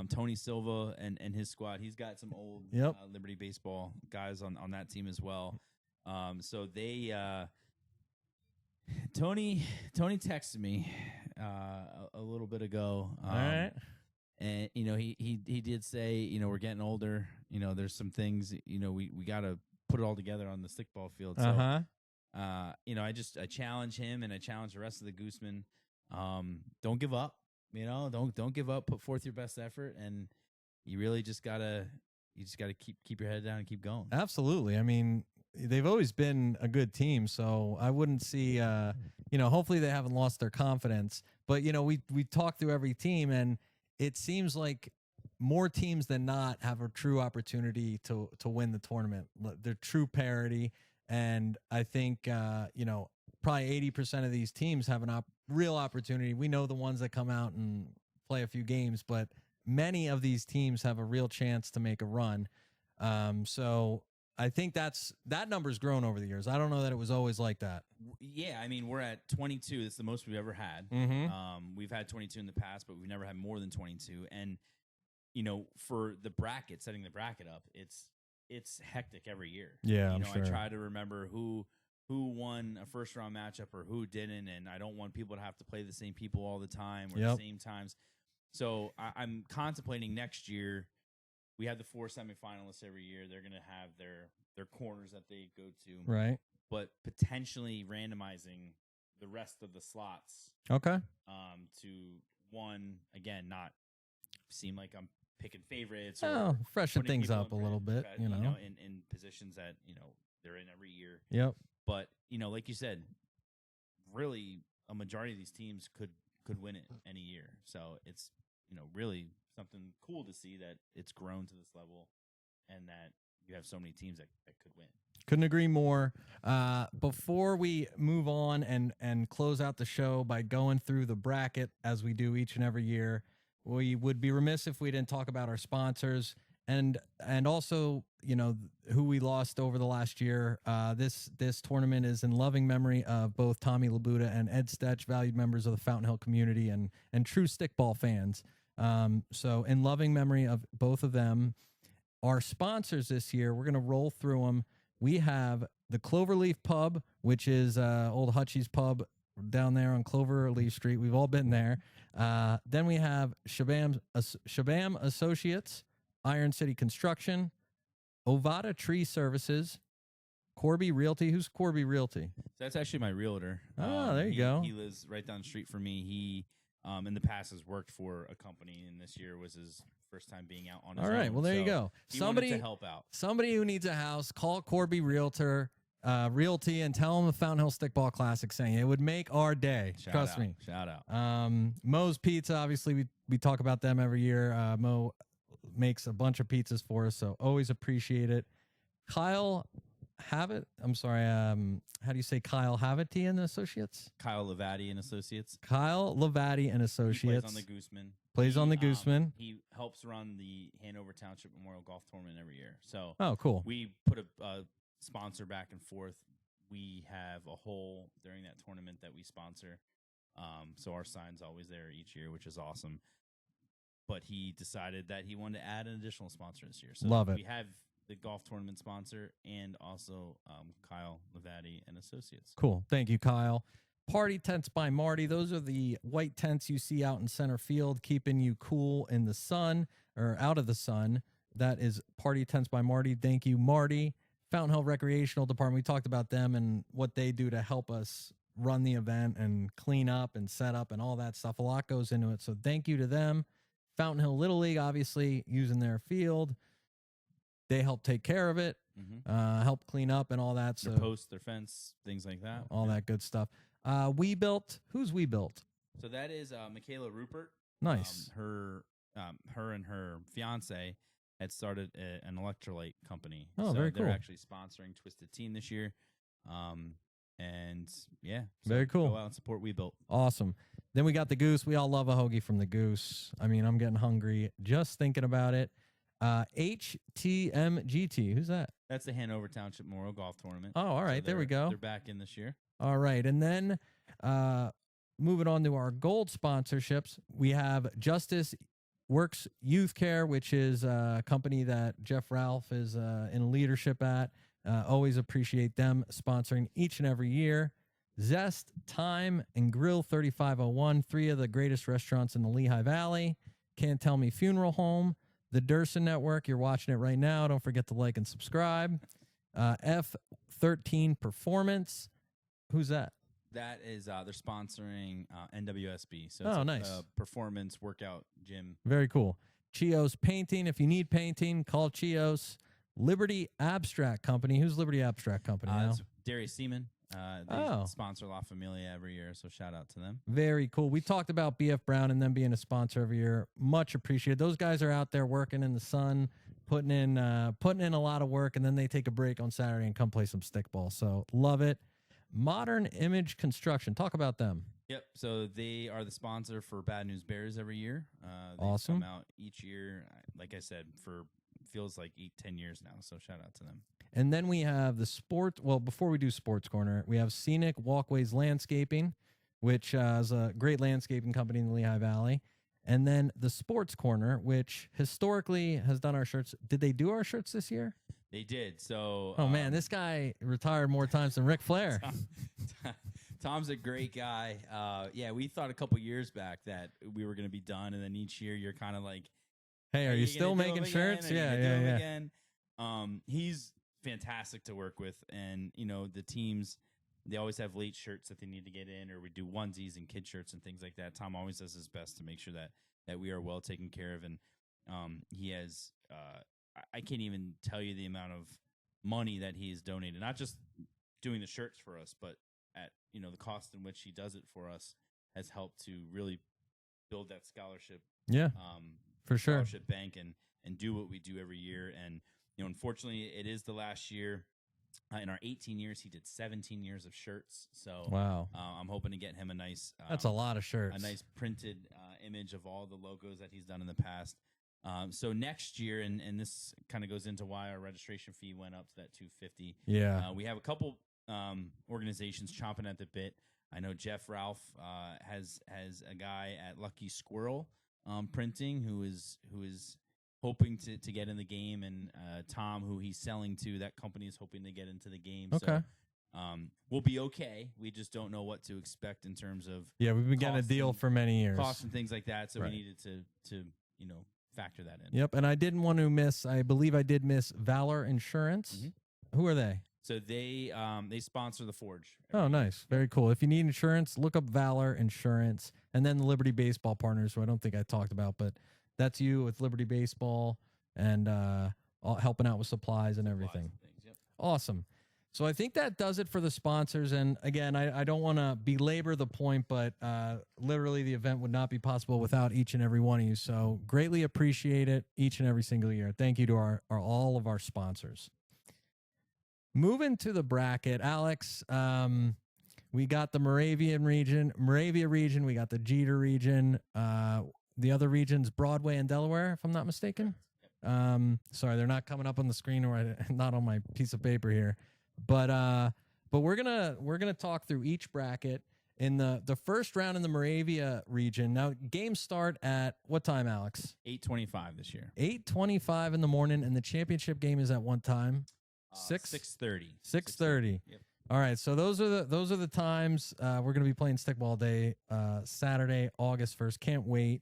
Tony Silva and his squad. He's got some old Liberty baseball guys on that team as well. So they Tony texted me a little bit ago. All right. And he did say, we're getting older. There's some things, we got to put it all together on the stickball field. So, I challenge him and I challenge the rest of the Goosemen. Don't give up. Don't give up. Put forth your best effort, and you really just gotta keep your head down and keep going. Absolutely. I mean, they've always been a good team, so I wouldn't see. Hopefully they haven't lost their confidence. But we talked through every team, and it seems like more teams than not have a true opportunity to win the tournament. They're true parity, and I think probably 80% of these teams have a real opportunity. We know the ones that come out and play a few games, but many of these teams have a real chance to make a run. So I think that number's grown over the years. I don't know that it was always like that. Yeah, I mean, we're at 22. It's the most we've ever had. Mm-hmm. We've had 22 in the past, but we've never had more than 22. And for the bracket, setting the bracket up, it's hectic every year. Yeah, I'm sure. I try to remember who won a first round matchup or who didn't, and I don't want people to have to play the same people all the time or the same times. So I'm contemplating next year. We have the 4 semifinalists every year. They're going to have their corners that they go to. Right. But potentially randomizing the rest of the slots. Okay. To one, again, not seem like I'm picking favorites. Or freshen things up a little bit, in positions that, they're in every year. Yep. But, like you said, really a majority of these teams could win it any year. So it's, really something cool to see that it's grown to this level and that you have so many teams that could win. Couldn't agree more. Before we move on and close out the show by going through the bracket as we do each and every year, we would be remiss if we didn't talk about our sponsors and also, who we lost over the last year. This tournament is in loving memory of both Tommy Labuda and Ed Stetch, valued members of the Fountain Hill community and true stickball fans. So in loving memory of both of them, our sponsors this year, we're going to roll through them. We have the Cloverleaf Pub, which is old Hutchie's Pub down there on Cloverleaf Street. We've all been there. Then we have Shabam Associates, Iron City Construction, Ovada Tree Services, Corby Realty. Who's Corby Realty? So that's actually my realtor. Oh, there you go. He lives right down the street from me. He in the past has worked for a company, and this year was his first time being out on his own. All right, well, there you go. Somebody to help out. Somebody who needs a house, call Corby Realty and tell them the Fountain Hill Stickball Classic saying it would make our day. Trust me. Shout out. Moe's Pizza, obviously, we talk about them every year. Mo makes a bunch of pizzas for us, so always appreciate it. Kyle Havitt, I'm sorry, how do you say Kyle Havity and Associates? Kyle Levati and Associates. Kyle Levati and Associates. He plays on the Gooseman. Plays on the Gooseman. He helps run the Hanover Township Memorial Golf Tournament every year. So cool. We put a sponsor back and forth. We have a hole during that tournament that we sponsor. So our sign's always there each year, which is awesome. But he decided that he wanted to add an additional sponsor this year. So Love it. We have the golf tournament sponsor and also Kyle Levati and Associates. Cool. Thank you, Kyle. Party Tents by Marty. Those are the white tents you see out in center field, keeping you cool in the sun or out of the sun. That is Party Tents by Marty. Thank you, Marty. Fountain Hill Recreational Department. We talked about them and what they do to help us run the event and clean up and set up and all that stuff. A lot goes into it. So thank you to them. Fountain Hill Little League, obviously, using their field. They help take care of it, help clean up and all that. So Their post, their fence, things like that. All that good stuff. We Built. Who's We Built? So that is Michaela Rupert. Nice. Her and her fiance had started an electrolyte company. Oh, so very cool. They're actually sponsoring Twisted Teen this year. And yeah, so very cool. Go out and support We Built. Awesome. Then we got the Goose. We all love a hoagie from the Goose. I mean, I'm getting hungry just thinking about it. HTMGT. Who's that? That's the Hanover Township Memorial Golf Tournament. Oh, all right. So there we go. They're back in this year. All right. And then moving on to our gold sponsorships, we have Justice Works Youth Care, which is a company that Jeff Ralph is in leadership at. Always appreciate them sponsoring each and every year. Zest, Time, and Grill 3501, 3 of the greatest restaurants in the Lehigh Valley. Can't Tell Me Funeral Home. The Durson Network, you're watching it right now. Don't forget to like and subscribe. F13 Performance. Who's that? That is, they're sponsoring NWSB. So Oh, it's nice. a performance workout gym. Very cool. Chios Painting. If you need painting, call Chios. Liberty Abstract Company. Who's Liberty Abstract Company now? It's Darius Seaman. They sponsor La Familia every year, so shout out to them. Very cool. We talked about BF Brown and them being a sponsor every year. Much appreciated. Those guys are out there working in the sun, putting in a lot of work, and then they take a break on Saturday and come play some stickball. So love it. Modern Image Construction. Talk about them. Yep. So they are the sponsor for Bad News Bears every year. They Awesome. come out each year, like I said, for feels like 8-10 years now. So shout out to them. And then we have the sport. Well, before we do Sports Corner, we have Scenic Walkways Landscaping, which is a great landscaping company in the Lehigh Valley. And then the Sports Corner, which historically has done our shirts. Did they do our shirts this year? They did. So, oh man, this guy retired more times than Ric Flair. Tom's a great guy. Yeah, we thought a couple years back that we were going to be done, and then each year you're kind of like, "Hey, are you still making shirts?" Yeah. Again? He's fantastic to work with, and you know the teams. They always have late shirts that they need to get in, or we do onesies and kid shirts and things like that. Tom always does his best to make sure that we are well taken care of, and he has. I can't even tell you the amount of money that he has donated, not just doing the shirts for us, but at the cost in which he does it for us has helped to really build that scholarship. Yeah, for sure. Scholarship bank and do what we do every year. And unfortunately, it is the last year. In our 18 years, he did 17 years of shirts. So wow, I'm hoping to get him a nice. That's a lot of shirts. A nice printed image of all the logos that he's done in the past. So next year, and this kind of goes into why our registration fee went up to that $250. Yeah, we have a couple organizations chomping at the bit. I know Jeff Ralph has a guy at Lucky Squirrel Printing who is hoping to get in the game, and Tom, who he's selling to, that company is hoping to get into the game. Okay. So we'll be okay. We just don't know what to expect in terms of we've been getting a deal for many years, costs and things like that. So right. We needed to factor that in. Yep, and I didn't want to miss. I believe I did miss Valor Insurance. Mm-hmm. Who are they? So they sponsor the Forge. Oh, nice. Very cool. If you need insurance, look up Valor Insurance. And then the Liberty Baseball Partners, who I don't think I talked about, but that's you with Liberty Baseball and helping out with supplies and everything. Yep. Awesome. So I think that does it for the sponsors. And again, I don't want to belabor the point, but literally the event would not be possible without each and every one of you. So greatly appreciate it each and every single year. Thank you to all of our sponsors. Moving to the bracket, Alex, we got the Moravia region. We got the Jeter region. The other regions, Broadway and Delaware, if I'm not mistaken. Sorry, they're not coming up on the screen or not on my piece of paper here. But we're gonna talk through each bracket, in the first round in the Moravia region. Now, games start at what time, Alex? 8:25 this year. 8:25 in the morning, and the championship game is at what time? 6:30. 6:30. Yep. All right, so those are the times we're going to be playing Stickball Day, Saturday, August 1st. Can't wait.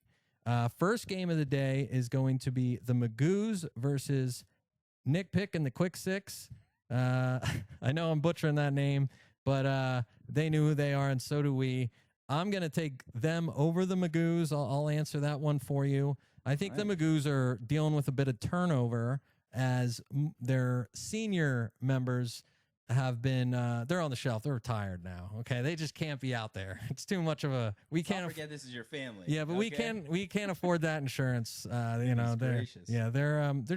First game of the day is going to be the Magoos versus Nick Pick and the Quick Six. I know I'm butchering that name, but they knew who they are, and so do we. I'm going to take them over the Magoos. I'll answer that one for you. I think the Magoos are dealing with a bit of turnover as their senior members have been they're on the shelf. They're retired now. Okay, they just can't be out there. It's too much of a Don't forget this is your family. Yeah, but okay? we can't afford that insurance. They're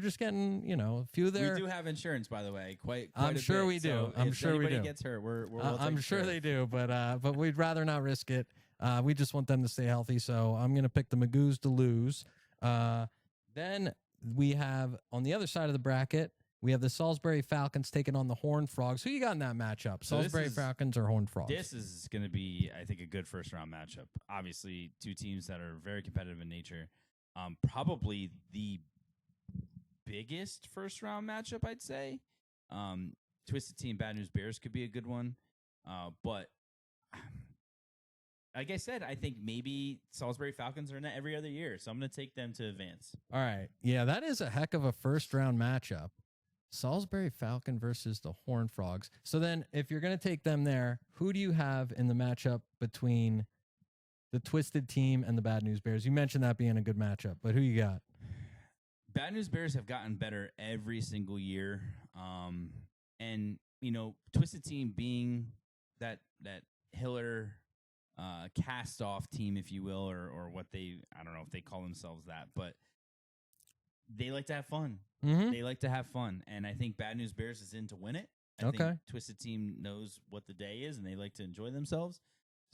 just getting a few of their. We do have insurance, by the way. Quite I'm a sure bit. we do. So I'm if sure we anybody do. Gets hurt, we're I'm sure they do, but we'd rather not risk it. We just want them to stay healthy. So I'm gonna pick the Magoos to lose. Then we have on the other side of the bracket. We have the Salisbury Falcons taking on the Horned Frogs. Who you got in that matchup? So Salisbury Falcons or Horned Frogs? This is going to be, I think, a good first-round matchup. Obviously, two teams that are very competitive in nature. Probably the biggest first-round matchup, I'd say. Twisted Team, Bad News Bears could be a good one. But like I said, I think maybe Salisbury Falcons are in that every other year. So I'm going to take them to advance. All right. Yeah, that is a heck of a first-round matchup. Salisbury Falcon versus the Horned Frogs. So then if you're going to take them there, who do you have in the matchup between the Twisted Team and the Bad News Bears? You mentioned that being a good matchup, but who you got? Bad News Bears have gotten better every single year. And, Twisted Team being that Hiller cast-off team, if you will, or what I don't know if they call themselves that, but they like to have fun. Mm-hmm. They like to have fun, and I think Bad News Bears is in to win it. I Okay. think Twisted Team knows what the day is, and they like to enjoy themselves.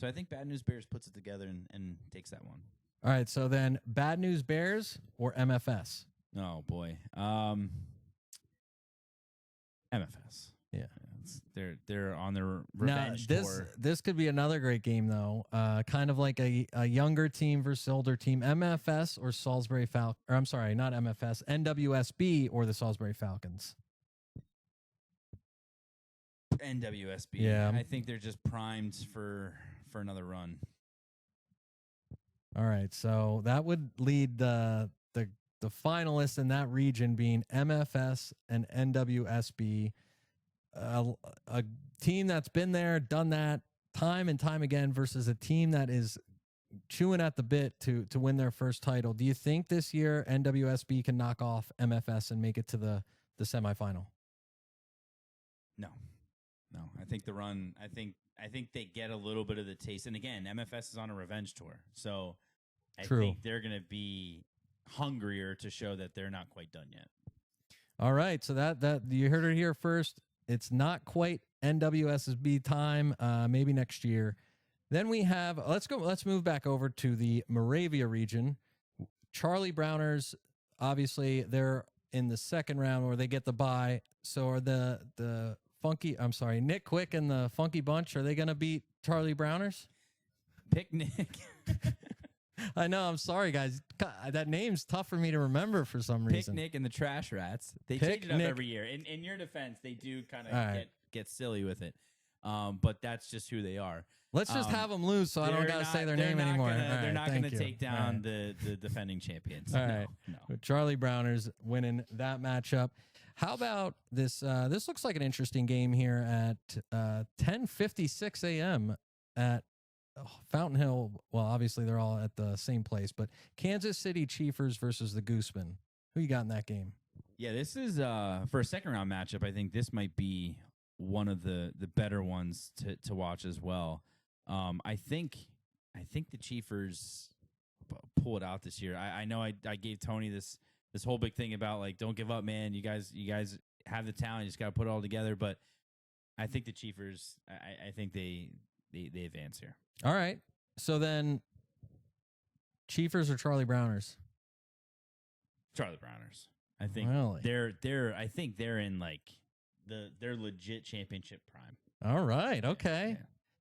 So I think Bad News Bears puts it together and takes that one. All right, so then Bad News Bears or MFS? Oh, boy. MFS. Yeah. They're on their revenge tour. This could be another great game, though. Kind of like a younger team versus older team. MFS or Salisbury Falcons. Or I'm sorry, not MFS. NWSB or the Salisbury Falcons. NWSB. Yeah. I think they're just primed for another run. All right, so that would lead the finalists in that region being MFS and NWSB. A team that's been there, done that time and time again versus a team that is chewing at the bit to win their first title. Do you think this year NWSB can knock off MFS and make it to the semifinal? No. I think the run. I think they get a little bit of the taste. And again, MFS is on a revenge tour, so I think they're going to be hungrier to show that they're not quite done yet. All right, so that you heard it here first. It's not quite NWSB time. Maybe next year. Then we have let's move back over to the Moravia region. Charlie Browners, obviously they're in the second round where they get the bye. So are the Nick Quick and the Funky Bunch, are they going to beat Charlie Browners? Picnic. I know. I'm sorry, guys. God, that name's tough for me to remember for some reason. Picnic and the Trash Rats. They change it up every year. In your defense, they do kind of get silly with it. But that's just who they are. Let's just have them lose so I don't got to say their name anymore. They're not going to take down the defending champions. All right. No. Charlie Browners winning that matchup. How about this? This looks like an interesting game here at 10:56 a.m. at Fountain Hill. Well, obviously they're all at the same place, but Kansas City Chiefers versus the Goosemen. Who you got in that game? Yeah, this is for a second round matchup. I think this might be one of the better ones to watch as well. I think the Chiefers pull it out this year. I know I gave Tony this whole big thing about like don't give up, man. You guys have the talent. You just got to put it all together. But I think the Chiefers. I think they advance here. All right. So then, Chiefers or Charlie Browners? Charlie Browners. I think really? they're. I think they're in like their legit championship prime. All right. Okay.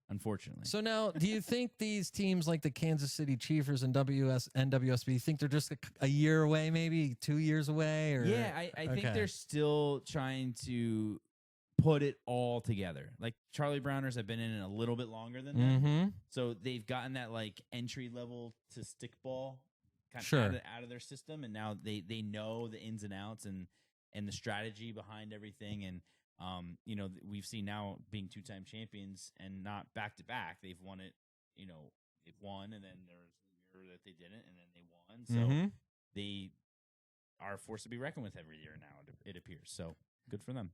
unfortunately. So now, do you think these teams like the Kansas City Chiefers and WSB, you think they're just a year away, maybe 2 years away? Or Yeah, I think okay. they're still trying to put it all together. Like Charlie Browners have been in it a little bit longer than them. Mm-hmm. So they've gotten that like entry level to stickball kind Sure. of out of their system, and now they know the ins and outs and the strategy behind everything. And you know, we've seen now being 2-time champions and not back to back. They've won it. You know, they've won, and then there was a year that they didn't, and then they won. So they are a force to be reckoned with every year now. It appears so. Good for them.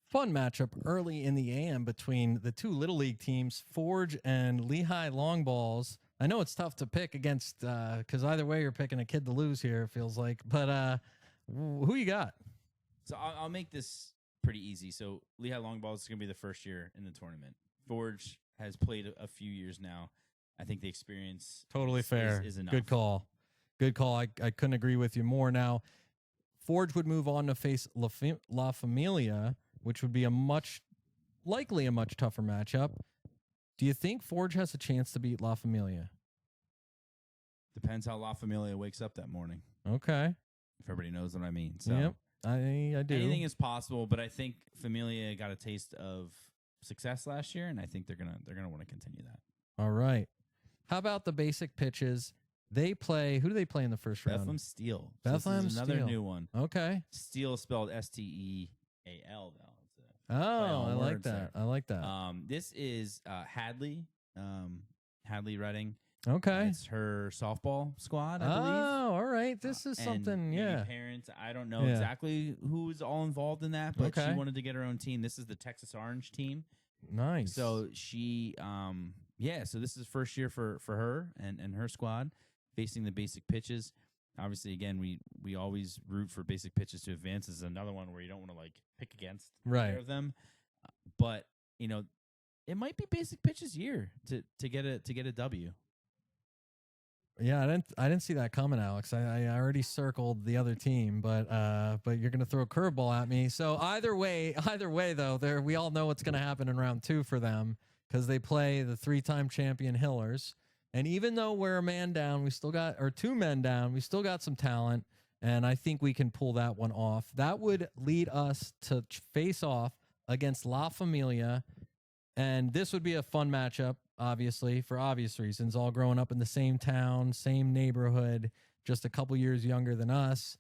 Fun matchup early in the AM between the two Little League teams, Forge and Lehigh Long Balls. I know it's tough to pick against because either way you're picking a kid to lose here, it feels like. But who you got? So I'll make this pretty easy. So Lehigh Long Balls is going to be the first year in the tournament. Forge has played a few years now. I think the experience Totally fair. is enough. Good call. Good call. I couldn't agree with you more. Now, Forge would move on to face La Familia, which would be likely a much tougher matchup. Do you think Forge has a chance to beat La Familia? Depends how La Familia wakes up that morning. Okay. If everybody knows what I mean. So Yep, I do. anything is possible, but I think Familia got a taste of success last year, and I think they're gonna want to continue that. All right. How about the basic pitches? They play. Who do they play in the first round? Bethlehem Steel. Bethlehem this is another Steel. new one. Okay. Steel spelled Steal though. Oh, I like that. I like that. This is Hadley Redding. Okay. It's her softball squad, I believe. Oh, all right. This is something. Yeah. Parents. I don't know exactly who's all involved in that, but Okay. she wanted to get her own team. This is the Texas Orange team. Nice. So she, so this is first year for her and her squad facing the basic pitches. Obviously, again, we always root for basic pitches to advance. This is another one where you don't want to like pick against either of them, but you know, it might be basic pitches year to get a W. Yeah, I didn't see that coming, Alex. I already circled the other team, but you're gonna throw a curveball at me. So either way though, we all know what's gonna happen in round 2 for them because they play the 3-time champion Hillers. And even though we're a man down, we still got, or 2 men down, we still got some talent, and I think we can pull that one off. That would lead us to face off against La Familia, and this would be a fun matchup, obviously, for obvious reasons. All growing up in the same town, same neighborhood, just a couple years younger than us,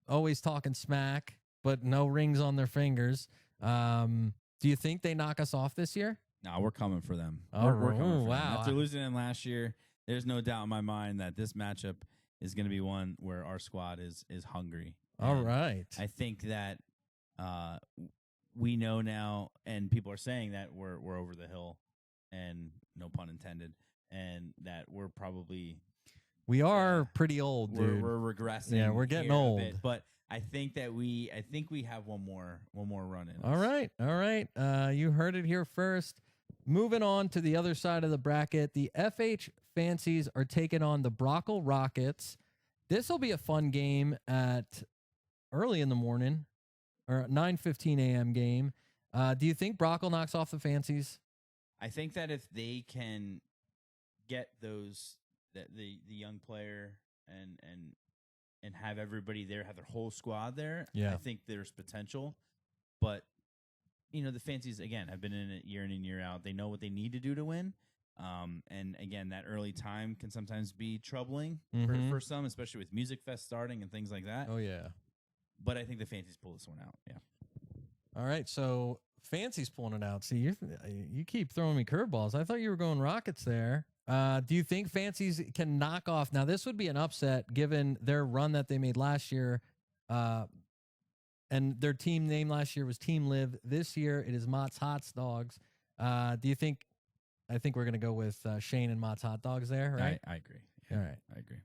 always talking smack, but no rings on their fingers. Do you think they knock us off this year? No, we're coming for them. Oh, We're coming for them. wow. After losing them last year, there's no doubt in my mind that this matchup is going to be one where our squad is hungry. All And right. I think that we know now, and people are saying that we're over the hill, and no pun intended, and that we're probably We are pretty old, dude. we're regressing. Yeah, we're getting here a old. bit, but I think that we have one more run in. All right. You heard it here first. Moving on to the other side of the bracket, the FH Fancies are taking on the Brockle Rockets. This will be a fun game at early in the morning, or 9:15 a.m. game. Do you think Brockle knocks off the Fancies? I think that if they can get those the young player and have everybody there, have their whole squad there, Yeah. I think there's potential. But you know, the Fancies again have been in it year in and year out. They know what they need to do to win. And again, that early time can sometimes be troubling for some, especially with Music Fest starting and things like that. Oh yeah. But I think the Fancies pull this one out. Yeah. All right. So Fancy's pulling it out. See, you keep throwing me curveballs. I thought you were going Rockets there. Do you think Fancies can knock off? Now, this would be an upset given their run that they made last year. And their team name last year was Team Live. This year, it is Mott's Hot Dogs. Do you think? I think we're going to go with Shane and Mott's Hot Dogs there, right? I agree. All right. I agree.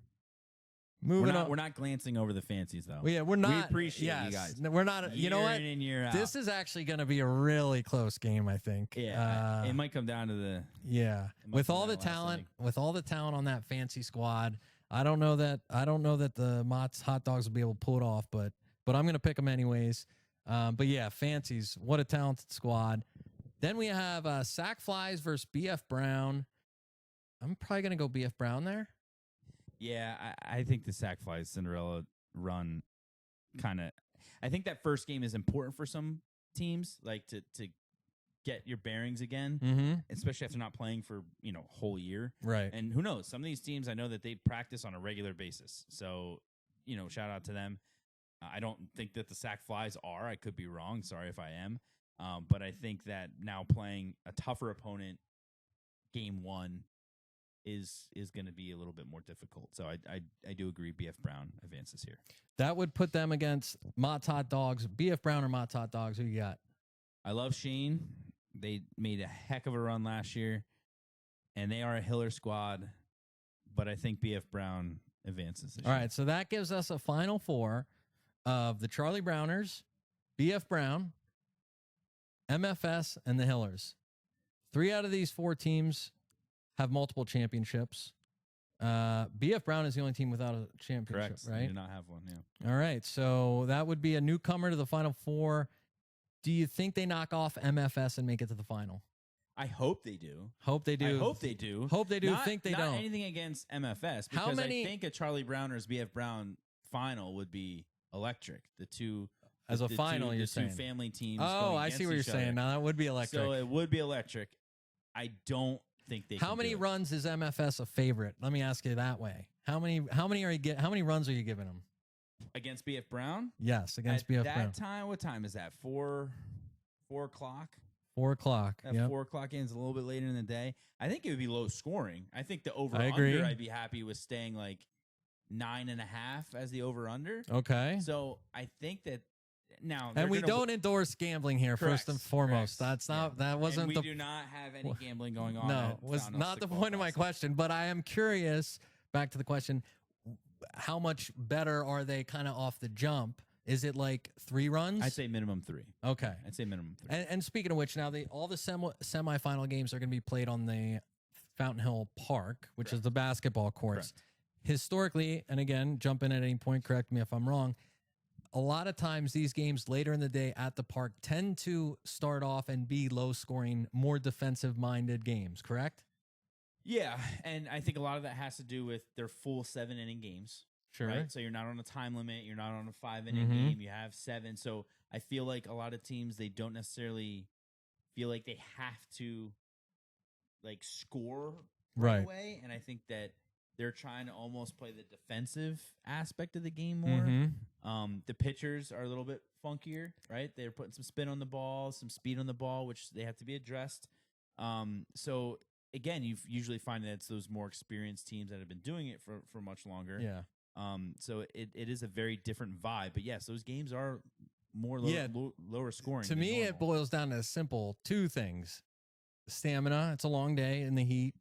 Moving on. We're not glancing over the Fancies, though. Well, yeah, we're not. We appreciate you yes, guys. We're not. You know what? Year in and year out. This is actually going to be a really close game, I think. Yeah, it might come down to the. Yeah, might with come all down the to last talent, inning. with all the talent on that Fancy squad, I don't know that the Mott's Hot Dogs will be able to pull it off, but I'm going to pick them anyways. But yeah, Fancies, what a talented squad. Then we have Sack Flies versus BF Brown. I'm probably going to go BF Brown there. Yeah, I think the Sack Flies Cinderella run kind of. I think that first game is important for some teams, like to get your bearings again, especially after not playing for a whole year. Right. And who knows? Some of these teams, I know that they practice on a regular basis. So, shout out to them. I don't think that the Sack Flies are. I could be wrong. Sorry if I am. But I think that now playing a tougher opponent, game one, is going to be a little bit more difficult. So I do agree. BF Brown advances here. That would put them against Mott's Hot Dogs. BF Brown or Mott's Hot Dogs? Who you got? I love Sheen. They made a heck of a run last year, and they are a Hiller squad. But I think BF Brown advances this All year. right, so that gives us a final four of the Charlie Browners, BF Brown, MFS, and the Hillers. 3 out of these 4 teams have multiple championships. BF Brown is the only team without a championship, Correct. right? They do not have one, yeah. All right, so that would be a newcomer to the Final Four. Do you think they knock off MFS and make it to the final? I hope they do. Hope they do. I hope they do. Hope they do. Not, Think they not don't. anything against MFS, because How many- I think a Charlie Browners BF Brown final would be electric. The two As a the final, two, you're the saying. two family teams. Oh, going I see against what you're each saying. other. Now that would be electric. So it would be electric. I don't think they. How can many do it. runs is MFS a favorite? Let me ask you that way. How many runs are you giving them? against BF Brown? Yes, against At BF that Brown. time, what time is that? 4 o'clock. 4 o'clock. That Yep. 4 o'clock game's a little bit later in the day. I think it would be low scoring. I think the over I agree. under I'd be happy with staying like 9.5 as the over under. Okay. So I think that now And we gonna- don't endorse gambling here, first and Correct, foremost. correct. That's not Yeah. that wasn't and we the do not have any gambling going on. no, at was Fountain not the Stickball point of my Classic. question, but I am curious, back to the question, how much better are they kind of off the jump? Is it like 3 runs? I'd say minimum 3. Okay. I'd say minimum 3. And speaking of which, now all the semifinal games are going to be played on the Fountain Hill Park, which is the basketball courts. Correct. Historically, and again, jump in at any point, correct me if I'm wrong, a lot of times these games later in the day at the park tend to start off and be low-scoring, more defensive-minded games, correct? Yeah, and I think a lot of that has to do with their full 7-inning games. Sure. Right? So you're not on a time limit. You're not on a 5-inning Mhm. game. You have 7. So I feel like a lot of teams, they don't necessarily feel like they have to like score right Right. away. And I think that they're trying to almost play the defensive aspect of the game more. Mm-hmm. The pitchers are a little bit funkier, right? They're putting some spin on the ball, some speed on the ball, which they have to be addressed. So again, you usually find that it's those more experienced teams that have been doing it for much longer. Yeah. So it is a very different vibe. But yes, those games are more Yeah. lower scoring. To than me, it normal. boils down to simple 2 things. Stamina, it's a long day in the heat,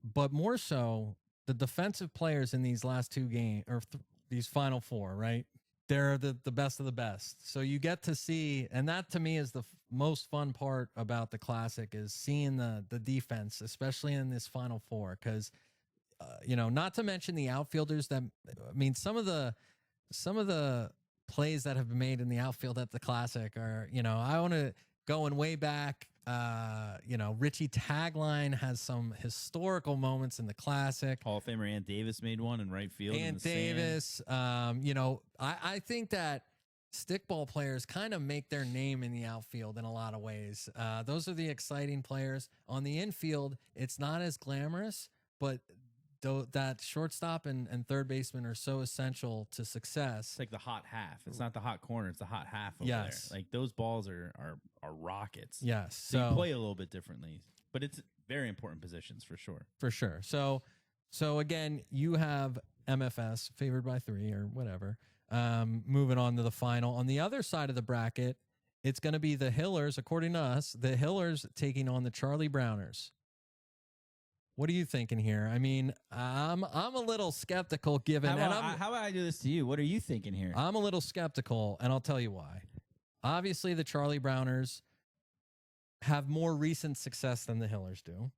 but more so the defensive players in these last 2 games or these final 4, right? They're the best of the best. So you get to see, and that to me is the most fun part about the Classic is seeing the defense, especially in this final 4, because not to mention the outfielders that, I mean, some of the plays that have been made in the outfield at the Classic are, I want to going way back. Richie Tagline has some historical moments in the Classic. Hall of Famer Ant Davis made one in right field. in Ant the sand. Davis, I think that stickball players kind of make their name in the outfield in a lot of ways. Those are the exciting players. On the infield, it's not as glamorous, but that shortstop and third baseman are so essential to success. It's like the hot half. It's not the hot corner. It's the hot half over Yes. there. Like those balls are rockets. Yes. So you play a little bit differently, but it's very important positions for sure. For sure. So again, you have MFS favored by 3 or whatever. Moving on to the final. On the other side of the bracket, it's going to be the Hillers, according to us, the Hillers taking on the Charlie Browners. What are you thinking here? I mean, I'm a little skeptical given How and about I do this to you? What are you thinking here? I'm a little skeptical, and I'll tell you why. Obviously, the Charlie Browners have more recent success than the Hillers do.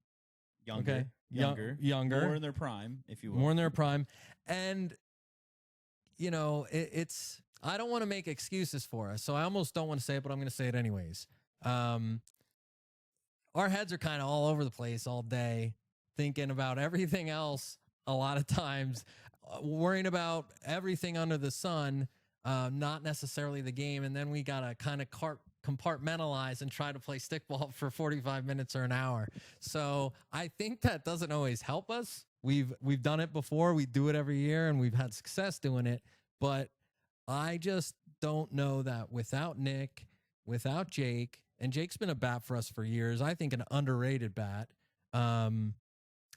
Younger, Okay. younger, Younger. more in their prime, if you will. More in their prime. And, it's, I don't want to make excuses for us, so I almost don't want to say it, but I'm going to say it anyways. our heads are kind of all over the place all day, thinking about everything else. A lot of times, worrying about everything under the sun, not necessarily the game. And then we gotta kind of compartmentalize and try to play stickball for 45 minutes or an hour. So I think that doesn't always help us. We've done it before. We do it every year, and we've had success doing it. But I just don't know that without Nick, without Jake, and Jake's been a bat for us for years. I think an underrated bat.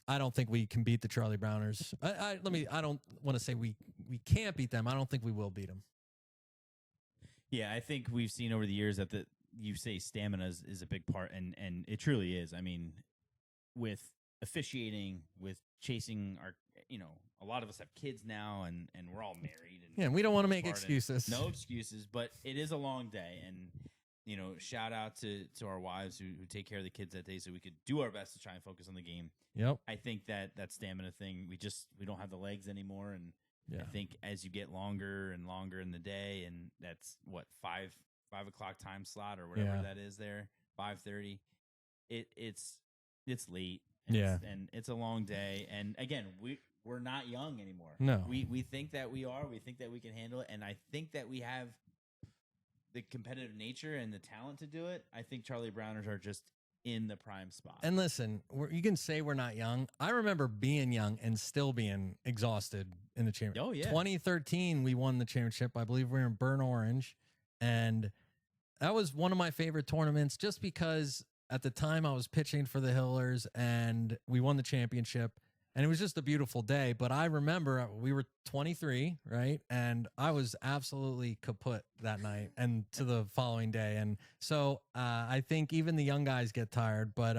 I don't think we can beat the Charlie Browners. I don't want to say we can't beat them. I don't think we will beat them. Yeah, I think we've seen over the years that you say stamina is a big part, and it truly is. I mean, with officiating, with chasing our, a lot of us have kids now, and we're all married. And we don't want to make excuses. No excuses, but it is a long day, and shout out to our wives who take care of the kids that day, so we could do our best to try and focus on the game. Yep. I think that stamina thing, we don't have the legs anymore, and I think as you get longer and longer in the day, and that's what 5 o'clock time slot or whatever that is there, 5:30. It's late. And it's a long day. And again, we're not young anymore. No, we think that we are. We think that we can handle it, and I think that we have the competitive nature and the talent to do it. I think Charlie Browners are just in the prime spot. And listen, you can say we're not young. I remember being young and still being exhausted in the championship. Oh, yeah. 2013, we won the championship. I believe we were in Burnt Orange. And that was one of my favorite tournaments just because at the time I was pitching for the Hillers and we won the championship. And it was just a beautiful day. But I remember we were 23, right? And I was absolutely kaput that night and to the following day. And so I think even the young guys get tired. But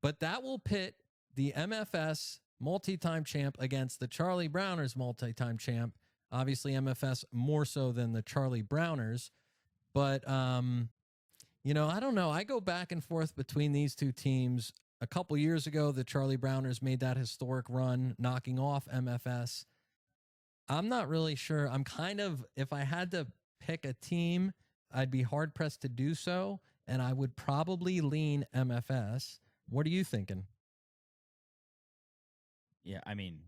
but that will pit the MFS multi-time champ against the Charlie Browners multi-time champ. Obviously, MFS more so than the Charlie Browners. But, I don't know. I go back and forth between these two teams. A couple years ago, the Charlie Browners made that historic run, knocking off MFS. I'm not really sure. I'm if I had to pick a team, I'd be hard-pressed to do so, and I would probably lean MFS. What are you thinking? Yeah, I mean,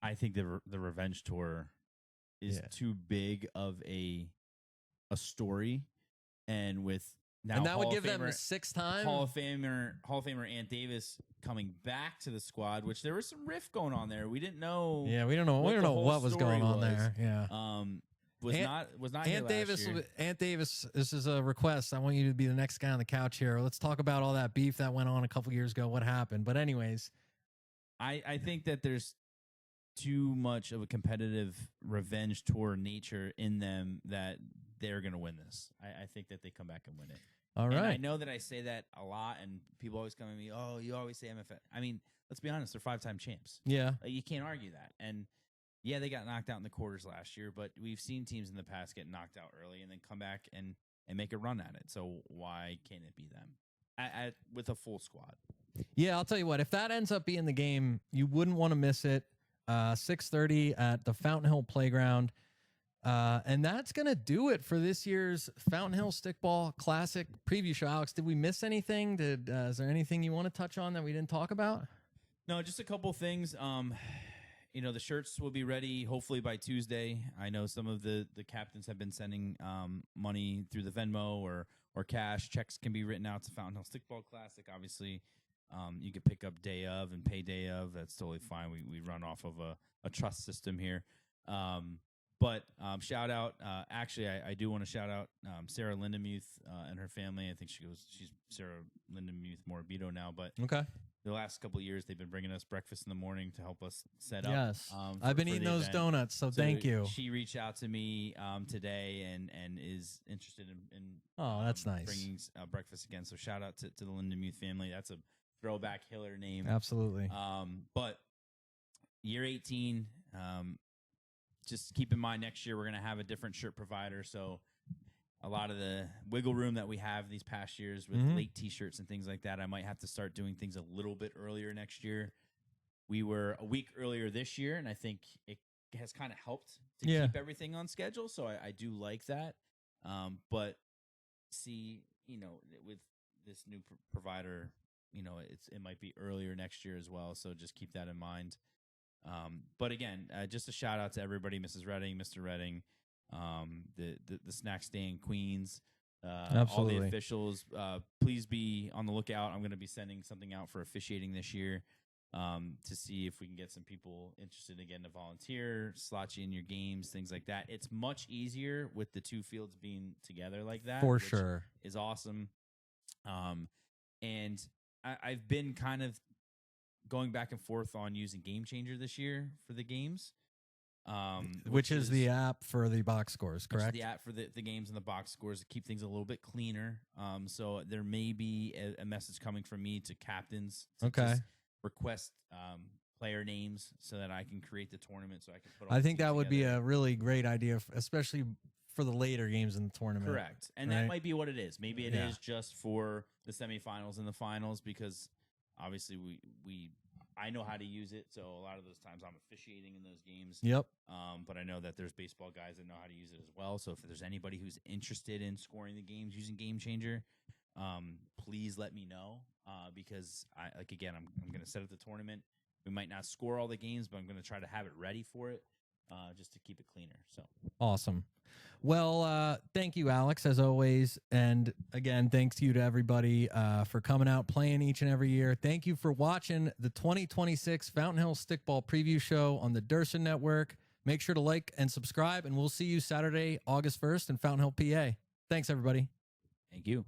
I think the Revenge Tour is too big of a story, and with now and that Hall would give of them Famer, a sixth time Hall of Famer Ant Davis coming back to the squad, which there was some rift going on there. We didn't know. Yeah, we don't know. We don't know what was going on there. Yeah. Was not Ant Davis. Ant Davis. This is a request. I want you to be the next guy on the couch here. Let's talk about all that beef that went on a couple years ago. What happened? But anyways, I think that there's too much of a competitive Revenge Tour nature in them that they're going to win this. I think that they come back and win it. All right. And I know that I say that a lot, and people always come at me, oh, you always say MFS. I mean, let's be honest, they're 5-time champs. Yeah. You can't argue that. And, yeah, they got knocked out in the quarters last year, but we've seen teams in the past get knocked out early and then come back and make a run at it. So why can't it be them with a full squad? Yeah, I'll tell you what. If that ends up being the game, you wouldn't want to miss it. 6:30 at the Fountain Hill Playground. And that's going to do it for this year's Fountain Hill Stickball Classic preview show. Alex, did we miss anything? Is there anything you want to touch on that we didn't talk about? No, just a couple things. The shirts will be ready hopefully by Tuesday. I know some of the captains have been sending money through the Venmo or cash. Checks can be written out to Fountain Hill Stickball Classic. Obviously, you could pick up day of and pay day of. That's totally fine. We run off of a trust system here. But shout out. Actually, I do want to shout out Sarah Lindemuth and her family. I think she's Sarah Lindemuth Morbido now. But okay, the last couple of years, they've been bringing us breakfast in the morning to help us set up. Yes, I've been eating those donuts, so thank you. She reached out to me today and is interested in oh, that's nice, bringing breakfast again. So shout out to the Lindemuth family. That's a throwback Hiller name. Absolutely. But year 18. Just keep in mind next year we're going to have a different shirt provider. So a lot of the wiggle room that we have these past years with late T-shirts and things like that, I might have to start doing things a little bit earlier next year. We were a week earlier this year, and I think it has kind of helped to keep everything on schedule. So I do like that. But see, with this new provider, it might be earlier next year as well. So just keep that in mind. But again, just a shout out to everybody, Mrs. Redding, Mr. Redding, the snack stand queens, all the officials. Please be on the lookout. I'm going to be sending something out for officiating this year, to see if we can get some people interested again to volunteer, slot you in your games, things like that. It's much easier with the two fields being together like that. For sure. Is awesome. And I've been kind of going back and forth on using Game Changer this year for the games. Which is the app for the box scores, correct? The app for the games and the box scores to keep things a little bit cleaner. So there may be a message coming from me to captains to just request player names so that I can create the tournament. So I can put. I think that would be a really great idea, especially for the later games in the tournament. Correct, and that might be what it is. Maybe it is just for the semifinals and the finals, because obviously I know how to use it, so a lot of those times I'm officiating in those games. Yep. But I know that there's baseball guys that know how to use it as well. So if there's anybody who's interested in scoring the games using Game Changer, please let me know. Because I'm going to set up the tournament. We might not score all the games, but I'm going to try to have it ready for it, just to keep it cleaner. So awesome. Well, thank you, Alex, as always. And again, thanks to you to everybody for coming out, playing each and every year. Thank you for watching the 2026 Fountain Hill Stickball Preview Show on the Durson Network. Make sure to like and subscribe, and we'll see you Saturday, August 1st in Fountain Hill, PA. Thanks, everybody. Thank you.